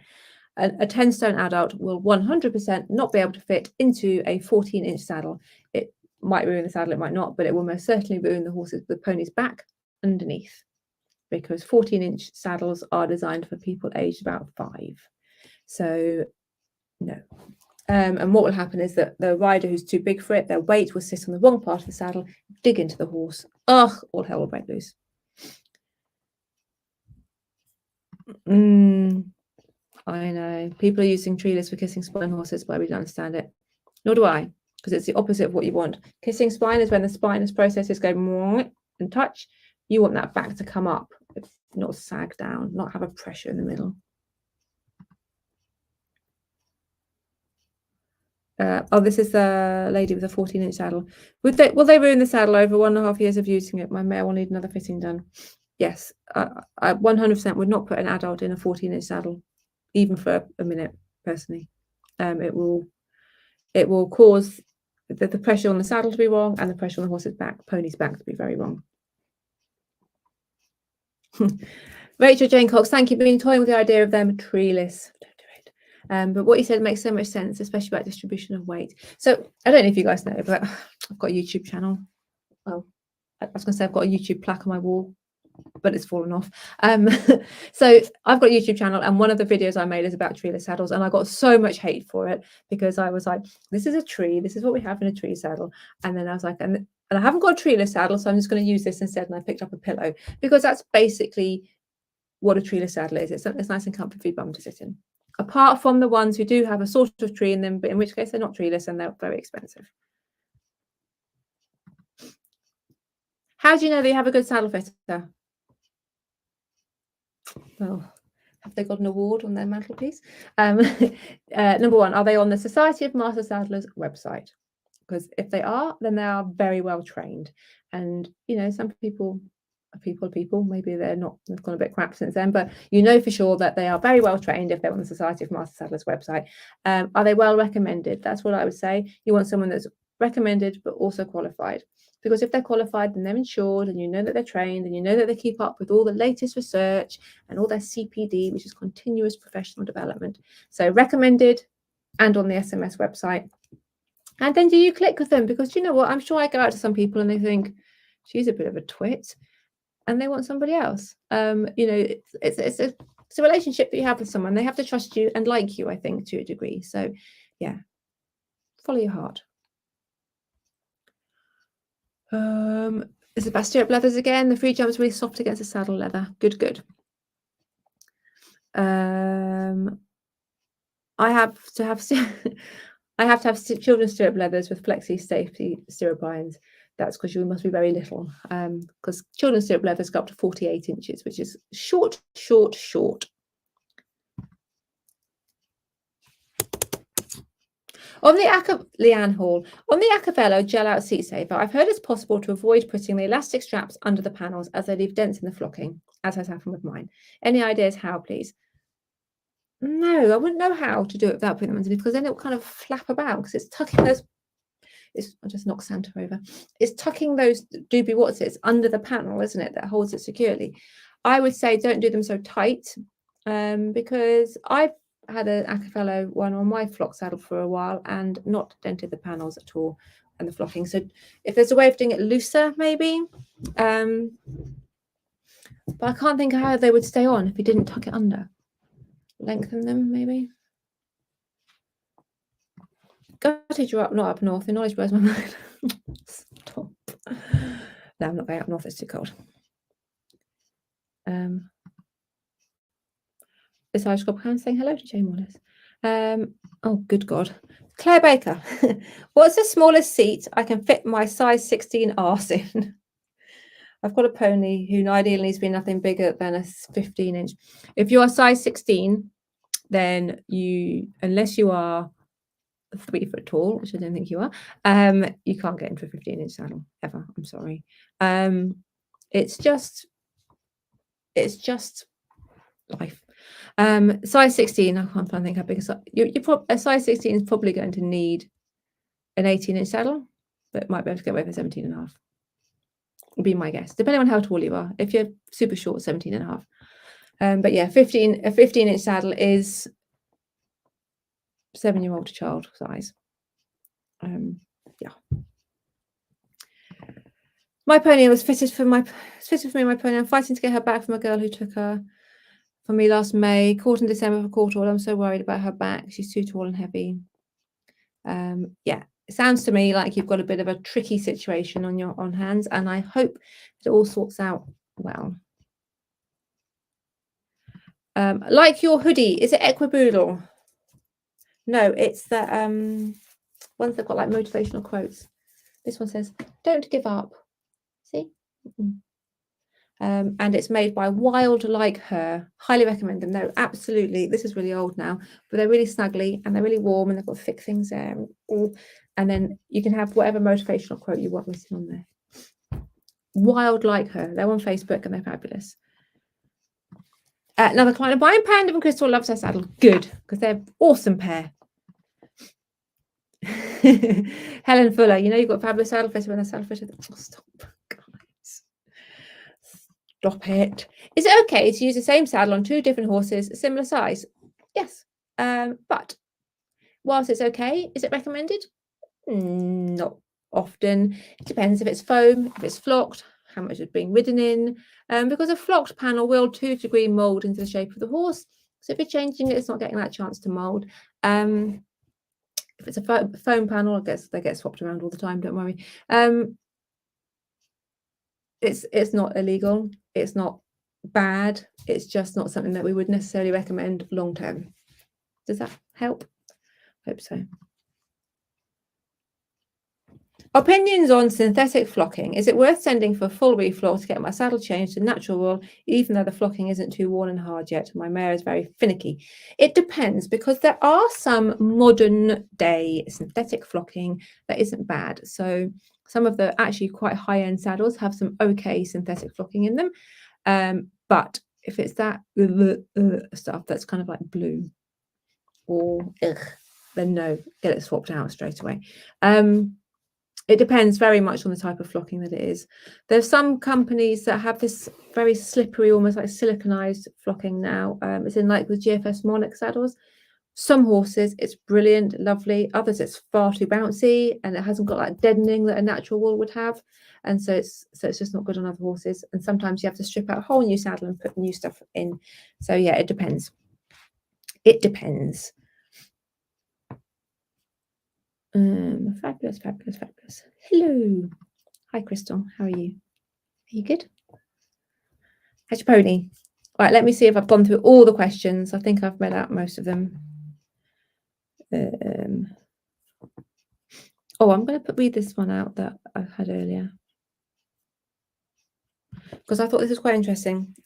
A 10-stone adult will 100% not be able to fit into a 14-inch saddle. It might ruin the saddle, it might not, but it will most certainly ruin the pony's back underneath, because 14-inch saddles are designed for people aged about 5. So no. And what will happen is that the rider who's too big for it, their weight will sit on the wrong part of the saddle, dig into the horse. Ugh, all hell will break loose. I know. People are using Treeless for kissing spine horses, but we don't understand it. Nor do I, because it's the opposite of what you want. Kissing spine is when the spinous processes go and touch. You want that back to come up, not sag down, not have a pressure in the middle. Oh, this is the lady with a 14-inch saddle. Will they ruin the saddle over 1.5 years of using it? My mare will need another fitting done. Yes, I 100% would not put an adult in a 14-inch saddle, even for a minute, personally. It will cause the pressure on the saddle to be wrong and the pressure on the horse's back, pony's back, to be very wrong. Rachel Jane Cox, thank you. Been toying with the idea of them treeless. Don't do it. But what you said makes so much sense, especially about distribution of weight. So I don't know if you guys know, but I've got a YouTube channel. Well, I was going to say I've got a YouTube plaque on my wall, but it's fallen off. So I've got a YouTube channel, and one of the videos I made is about treeless saddles, and I got so much hate for it because I was like, this is a tree, this is what we have in a tree saddle. And then I was like, and I haven't got a treeless saddle, so I'm just going to use this instead. And I picked up a pillow because that's basically what a treeless saddle is. It's nice and comfy for your bum to sit in, apart from the ones who do have a sort of tree in them, but in which case they're not treeless and they're very expensive. How do you know that you have a good saddle fitter? Well, have they got an award on their mantelpiece? Number one, are they on the Society of Master Saddlers website? Because if they are, then they are very well trained. And, you know, some people, maybe they're not, they've gone a bit crap since then, but you know for sure that they are very well trained if they're on the Society of Master Saddlers website. Are they well recommended? That's what I would say. You want someone that's recommended, but also qualified. Because if they're qualified, then they're insured, and you know that they're trained, and you know that they keep up with all the latest research and all their CPD, which is continuous professional development. So recommended and on the SMS website. And then do you click with them? Because you know what? I'm sure I go out to some people and they think, she's a bit of a twit, and they want somebody else. You know, it's a relationship that you have with someone. They have to trust you and like you, I think, to a degree. So yeah, follow your heart. This is about stirrup leathers again. The free jump is really soft against the saddle leather. Good. I have to have children's stirrup leathers with flexi safety stirrup irons. That's because you must be very little. Because children's stirrup leathers go up to 48 inches, which is short. On the Leanne Hall, on the Acavello gel out seat saver, I've heard it's possible to avoid putting the elastic straps under the panels as they leave dents in the flocking, as has happened with mine. Any ideas how, please? No, I wouldn't know how to do it without putting them underneath, because then it will kind of flap about, because it's tucking those. I'll just knock Santa over. It's tucking those doobie whatsits under the panel, isn't it, that holds it securely. I would say don't do them so tight, because I've had an Acavello one on my flock saddle for a while and not dented the panels at all and the flocking. So if there's a way of doing it looser, maybe. But I can't think of how they would stay on if you didn't tuck it under. Lengthen them, maybe. Gutted you're not up north. The knowledge blows my mind. Stop. No, I'm not going up north. It's too cold. This Irish Goblin saying hello to Jane Wallace. Oh, good God. Claire Baker. What's the smallest seat I can fit my size 16 arse in? I've got a pony who ideally needs to be nothing bigger than a 15-inch. If you are size 16, then unless you are 3 foot tall, which I don't think you are, you can't get into a 15-inch saddle ever. I'm sorry. It's just life. Size 16, I can't think how big a size. A size 16 is probably going to need an 18-inch saddle, but might be able to get away with 17.5. Would be my guess, depending on how tall you are. If you're super short, 17.5. But yeah, a 15-inch saddle is 7-year-old to child size. Yeah. My pony was fitted for me. My pony. I'm fighting to get her back from a girl who took her from me last May. Caught in December for quarter haul. I'm so worried about her back. She's too tall and heavy. Yeah, it sounds to me like you've got a bit of a tricky situation on hands, and I hope it all sorts out well. Like your hoodie, is it equiboodle? No, it's the ones that got like motivational quotes. This one says, "Don't give up." See? And it's made by Wild Like Her. Highly recommend them. No, absolutely. This is really old now, but they're really snuggly and they're really warm and they've got thick things there. And then you can have whatever motivational quote you want written on there. Wild Like Her. They're on Facebook and they're fabulous. Another client of mine, Panda and Crystal, loves her saddle. Good, because they're an awesome pair. Helen Fuller, you know you've got fabulous saddle fitter when the saddle fitter. Oh, stop, guys. Stop it. Is it okay to use the same saddle on two different horses, similar size? Yes. But whilst it's okay, is it recommended? Not often. It depends if it's foam, if it's flocked, how much is being ridden in. Because a flocked panel will to a degree mould into the shape of the horse. So if you're changing it, it's not getting that chance to mould. If it's a foam panel, I guess they get swapped around all the time, don't worry. It's not illegal. It's not bad. It's just not something that we would necessarily recommend long term. Does that help? Hope so. Opinions on synthetic flocking. Is it worth sending for a full reflock to get my saddle changed to natural wool, even though the flocking isn't too worn and hard yet? My mare is very finicky. It depends, because there are some modern day synthetic flocking that isn't bad. So some of the actually quite high-end saddles have some okay synthetic flocking in them. But if it's that stuff that's kind of like blue or then no, get it swapped out straight away. It depends very much on the type of flocking that it is. There's some companies that have this very slippery, almost like siliconized flocking now. It's in like the GFS Monarch saddles. Some horses, it's brilliant, lovely. Others, it's far too bouncy and it hasn't got that deadening that a natural wool would have. And so it's just not good on other horses. And sometimes you have to strip out a whole new saddle and put new stuff in. So yeah, it depends. It depends. Fabulous, fabulous, fabulous. Hello. Hi, Crystal. How are you? Are you good? How's your pony? Right, let me see if I've gone through all the questions. I think I've read out most of them. Oh, I'm going to read this one out that I had earlier, because I thought this was quite interesting.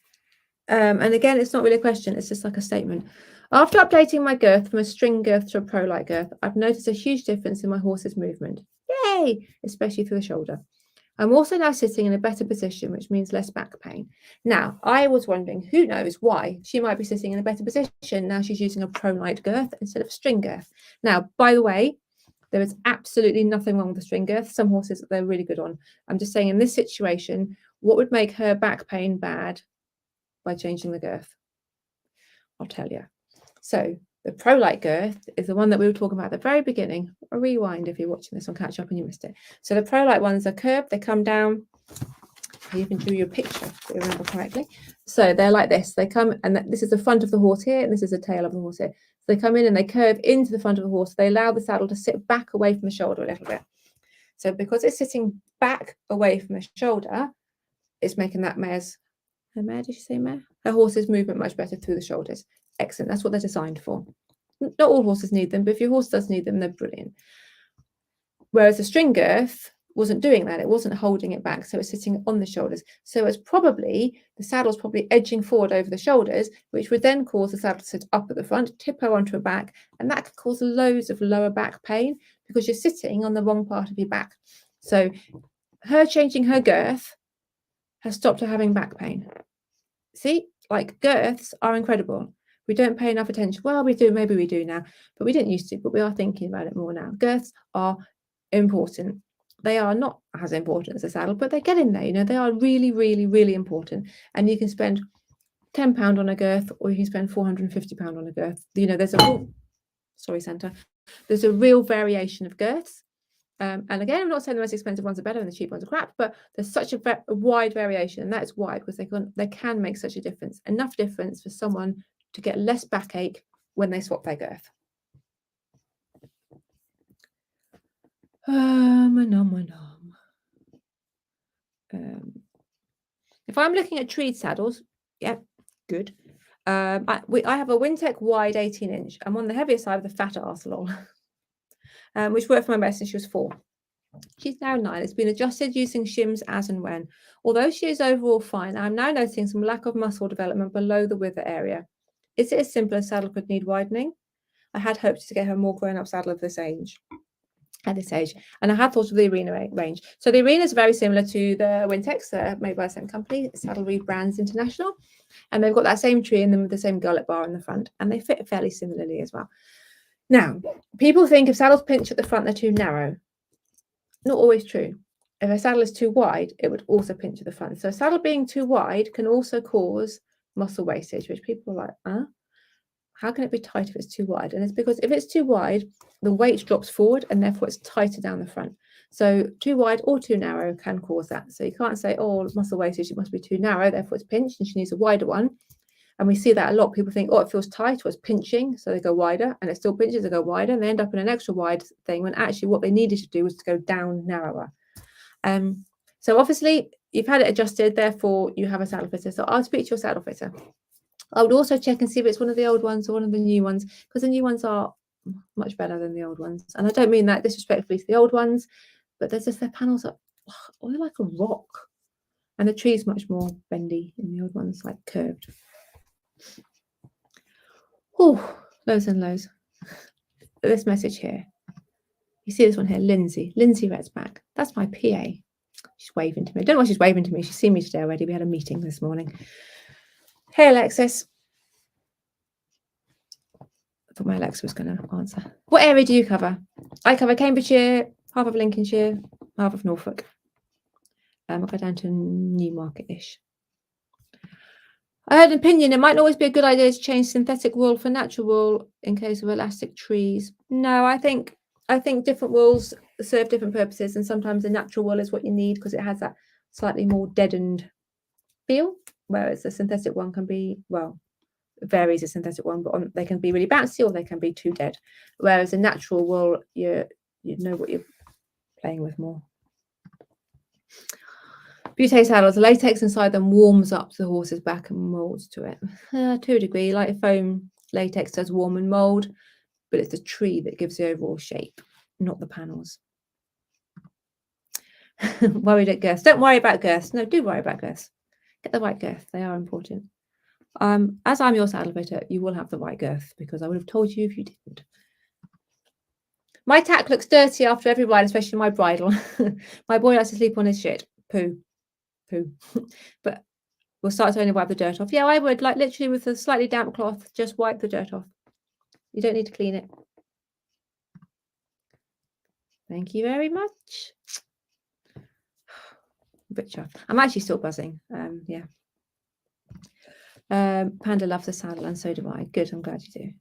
And again, it's not really a question, it's just like a statement. After updating my girth from a string girth to a pro-light girth, I've noticed a huge difference in my horse's movement. Yay! Especially through the shoulder. I'm also now sitting in a better position, which means less back pain. Now, I was wondering, who knows why she might be sitting in a better position now she's using a pro-light girth instead of a string girth. Now, by the way, there is absolutely nothing wrong with the string girth. Some horses they're really good on. I'm just saying in this situation, what would make her back pain bad by changing the girth? I'll tell you. So the pro-light girth is the one that we were talking about at the very beginning. A rewind if you're watching this on catch up and you missed it. So the pro-light ones are curved, they come down. I even drew you a picture if you remember correctly. So they're like this. They come, and this is the front of the horse here, and this is the tail of the horse here. So they come in and they curve into the front of the horse. They allow the saddle to sit back away from the shoulder a little bit. So because it's sitting back away from the shoulder, it's making that mare's, her mare, did you say mare? Her horse's movement much better through the shoulders. Excellent. That's what they're designed for. Not all horses need them, but if your horse does need them, they're brilliant. Whereas the string girth wasn't doing that. It wasn't holding it back. So it's sitting on the shoulders. So it's probably, the saddle's probably edging forward over the shoulders, which would then cause the saddle to sit up at the front, tip her onto her back. And that could cause loads of lower back pain because you're sitting on the wrong part of your back. So her changing her girth has stopped her having back pain. See, like girths are incredible. We don't pay enough attention. Well, we do, maybe we do now, but we didn't used to, but we are thinking about it more now. Girths are important. They are not as important as a saddle, but they get in there, you know, they are really, really, really important. And you can spend £10 on a girth, or you can spend £450 on a girth. You know, there's a, sorry, Santa, there's a real variation of girths. And again, I'm not saying the most expensive ones are better and the cheap ones are crap, but there's such a wide variation, and that's why, because they can make such a difference, enough difference for someone to get less backache when they swap their girth. If I'm looking at treed saddles, yeah, good. I have a Wintec wide 18-inch. I'm on the heavier side of the fatter arsenal, which worked for my best since she was 4. She's now 9. It's been adjusted using shims as and when. Although she is overall fine, I'm now noticing some lack of muscle development below the wither area. Is it as simple as saddle could need widening? I had hoped to get her more grown-up saddle at this age. And I had thought of the Arena range. So the Arena is very similar to the Wintex, made by the same company, Saddlery Brands International, and they've got that same tree in them with the same gullet bar in the front, and they fit fairly similarly as well. Now, people think if saddles pinch at the front, they're too narrow. Not always true. If a saddle is too wide, it would also pinch at the front. So a saddle being too wide can also cause muscle wastage, which people are like, how can it be tight if it's too wide? And it's because if it's too wide, the weight drops forward and therefore it's tighter down the front. So too wide or too narrow can cause that. So you can't say, oh, muscle wastage, it must be too narrow, therefore it's pinched and she needs a wider one. And we see that a lot. People think, oh, it feels tight or it's pinching, so they go wider, and it still pinches, they go wider, and they end up in an extra wide thing when actually what they needed to do was to go down narrower. So obviously you've had it adjusted, therefore you have a saddle fitter. So I'll speak to your saddle fitter. I would also check and see if it's one of the old ones or one of the new ones, because the new ones are much better than the old ones. And I don't mean that disrespectfully to the old ones, but there's just their panels are like a rock, and the tree's much more bendy in the old ones, like curved. Oh, lows and lows. This message here, you see this one here, Lindsay Redsback. That's my PA. She's waving to me. I don't know why she's waving to me. She's seen me today already. We had a meeting this morning. Hey, Alexis. I thought my Alexa was going to answer. What area do you cover? I cover Cambridgeshire, half of Lincolnshire, half of Norfolk. I'll go down to Newmarket-ish. I had an opinion. It might always be a good idea to change synthetic wool for natural wool in case of elastic trees. No, I think different wools serve different purposes, and sometimes the natural wool is what you need because it has that slightly more deadened feel, whereas the synthetic one can be, well, it varies a synthetic one, but they can be really bouncy or they can be too dead. Whereas a natural wool, you know what you're playing with more. Butane saddles, the latex inside them warms up the horse's back and molds to it. To a degree, like a foam, latex does warm and mold, but it's the tree that gives the overall shape, not the panels. Worried at girths. Don't worry about girths. No, do worry about girths. Get the right girth. They are important. As I'm your saddle fitter, you will have the right girth because I would have told you if you didn't. My tack looks dirty after every ride, especially my bridle. My boy likes to sleep on his shit. Poo. But we'll start to only wipe the dirt off. Yeah, I would, like literally with a slightly damp cloth, just wipe the dirt off. You don't need to clean it. Thank you very much. Butcher. I'm actually still buzzing. Yeah. Panda loves the saddle and so do I. Good, I'm glad you do.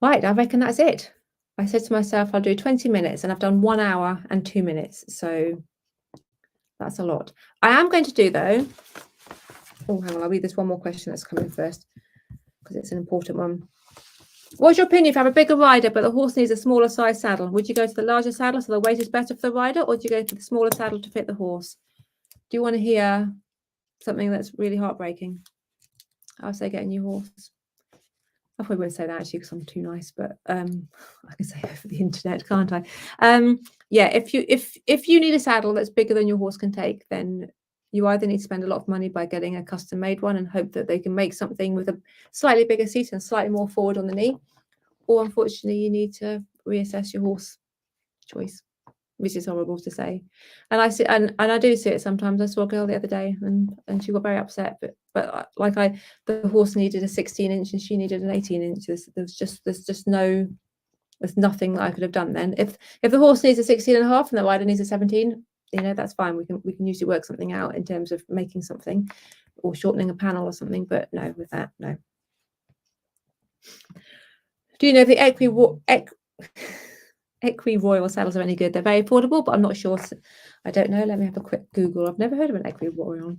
Right, I reckon that's it. I said to myself I'll do 20 minutes and I've done 1 hour and 2 minutes. So that's a lot. I am going to do though. Oh, hang on, I'll read this one more question that's coming first because it's an important one. What's your opinion if you have a bigger rider but the horse needs a smaller size saddle? Would you go to the larger saddle so the weight is better for the rider, or do you go for the smaller saddle to fit the horse? Do you want to hear something that's really heartbreaking? I'll say get a new horse. I probably wouldn't say that actually because I'm too nice, but I can say over the internet, can't I? Yeah, if you need a saddle that's bigger than your horse can take, then you either need to spend a lot of money by getting a custom made one and hope that they can make something with a slightly bigger seat and slightly more forward on the knee, or unfortunately you need to reassess your horse choice, which is horrible to say. And I see, and I do see it sometimes. I saw a girl the other day and she got very upset, but like the horse needed a 16-inch and she needed an 18-inch. There's nothing that I could have done then. If the horse needs a 16.5 and the rider needs a 17, you know, that's fine. We can usually work something out in terms of making something or shortening a panel or something. But no, with that, no. Do you know if the Equi-Royal saddles are any good? They're very affordable, but I'm not sure. I don't know. Let me have a quick Google. I've never heard of an Equi-Royal.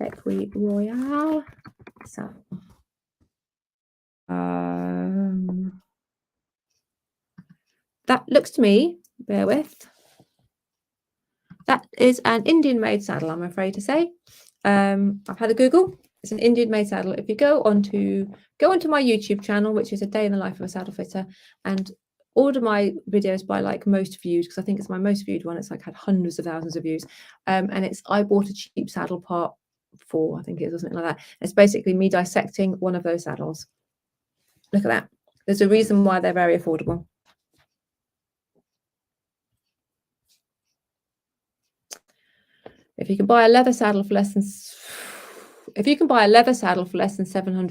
Equi-Royal saddle. That looks to me, bear with. That is an Indian-made saddle, I'm afraid to say. I've had a Google. It's an Indian made saddle. If you go onto my YouTube channel, which is a day in the life of a saddle fitter, and order my videos by like most viewed, because I think it's my most viewed one. It's like had hundreds of thousands of views. And it's I bought a cheap saddle part 4, I think it is, or something like that. It's basically me dissecting one of those saddles. Look at that. There's a reason why they're very affordable. If you can buy a leather saddle for less than £700,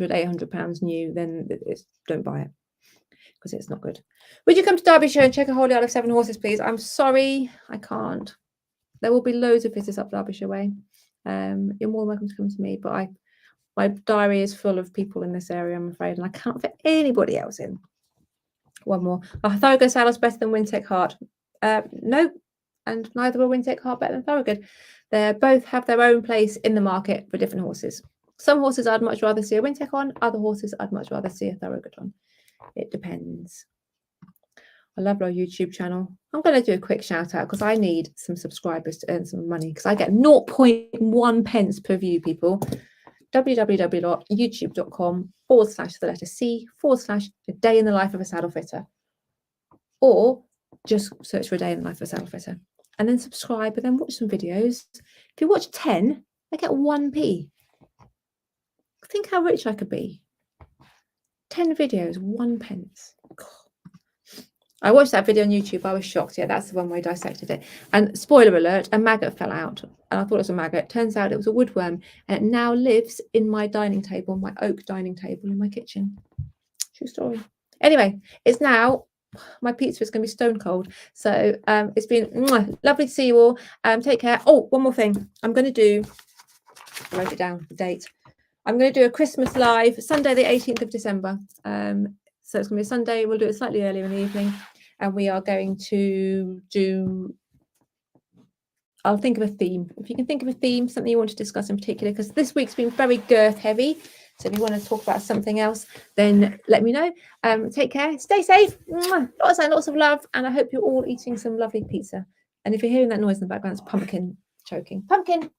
£800 new, then don't buy it, because it's not good. Would you come to Derbyshire and check a whole yard of 7 horses, please? I'm sorry, I can't. There will be loads of fitters up Derbyshire way. You're more than welcome to come to me, but my diary is full of people in this area, I'm afraid, and I can't fit anybody else in. One more. Are Thoroughgood saddles better than Wintec Hart? No, and neither are Wintec Hart better than Thoroughgood. They both have their own place in the market for different horses. Some horses I'd much rather see a Wintec on, other horses I'd much rather see a Thoroughgood on. It depends. I love our YouTube channel. I'm going to do a quick shout out because I need some subscribers to earn some money, because I get 0.1 pence per view, people. www.youtube.com/a day in the life of a saddle fitter, or just search for a day in the life of a saddle fitter and then subscribe and then watch some videos. If you watch 10, I get 1p. Think how rich I could be. 10 videos, 1 pence. God. I watched that video on YouTube. I was shocked. Yeah, that's the one where I dissected it. And spoiler alert, a maggot fell out. And I thought it was a maggot. Turns out it was a woodworm. And it now lives in my dining table, my oak dining table in my kitchen. True story. Anyway, it's now, my pizza is going to be stone cold. So it's been lovely to see you all. Take care. Oh, one more thing. I'm going to do, I wrote it down, the date. I'm going to do a Christmas live Sunday, the 18th of December. So it's going to be a Sunday. We'll do it slightly earlier in the evening. And we are going to do, I'll think of a theme. If you can think of a theme, something you want to discuss in particular, because this week's been very girth heavy. So if you want to talk about something else, then let me know. Take care. Stay safe. Lots of love. And I hope you're all eating some lovely pizza. And if you're hearing that noise in the background, it's Pumpkin choking. Pumpkin,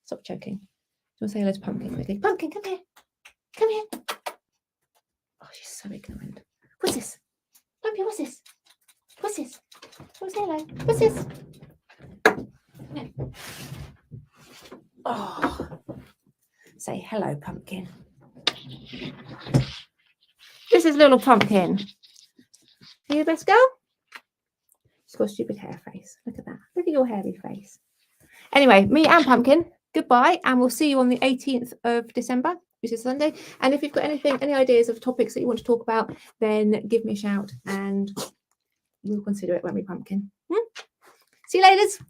stop choking. Do you want to say hello to Pumpkin quickly? Pumpkin, come here. Come here. Oh, she's so ignorant. What's this? Pumpkin, what's this? What's this? What's hello? What's this? No. Oh, say hello, Pumpkin. This is little Pumpkin. Are you the best girl? She's got a stupid hair face. Look at that. Look at your hairy face. Anyway, me and Pumpkin, goodbye, and we'll see you on the 18th of December, which is Sunday. And if you've got any ideas of topics that you want to talk about, then give me a shout and we'll consider it when we Pumpkin. See you later.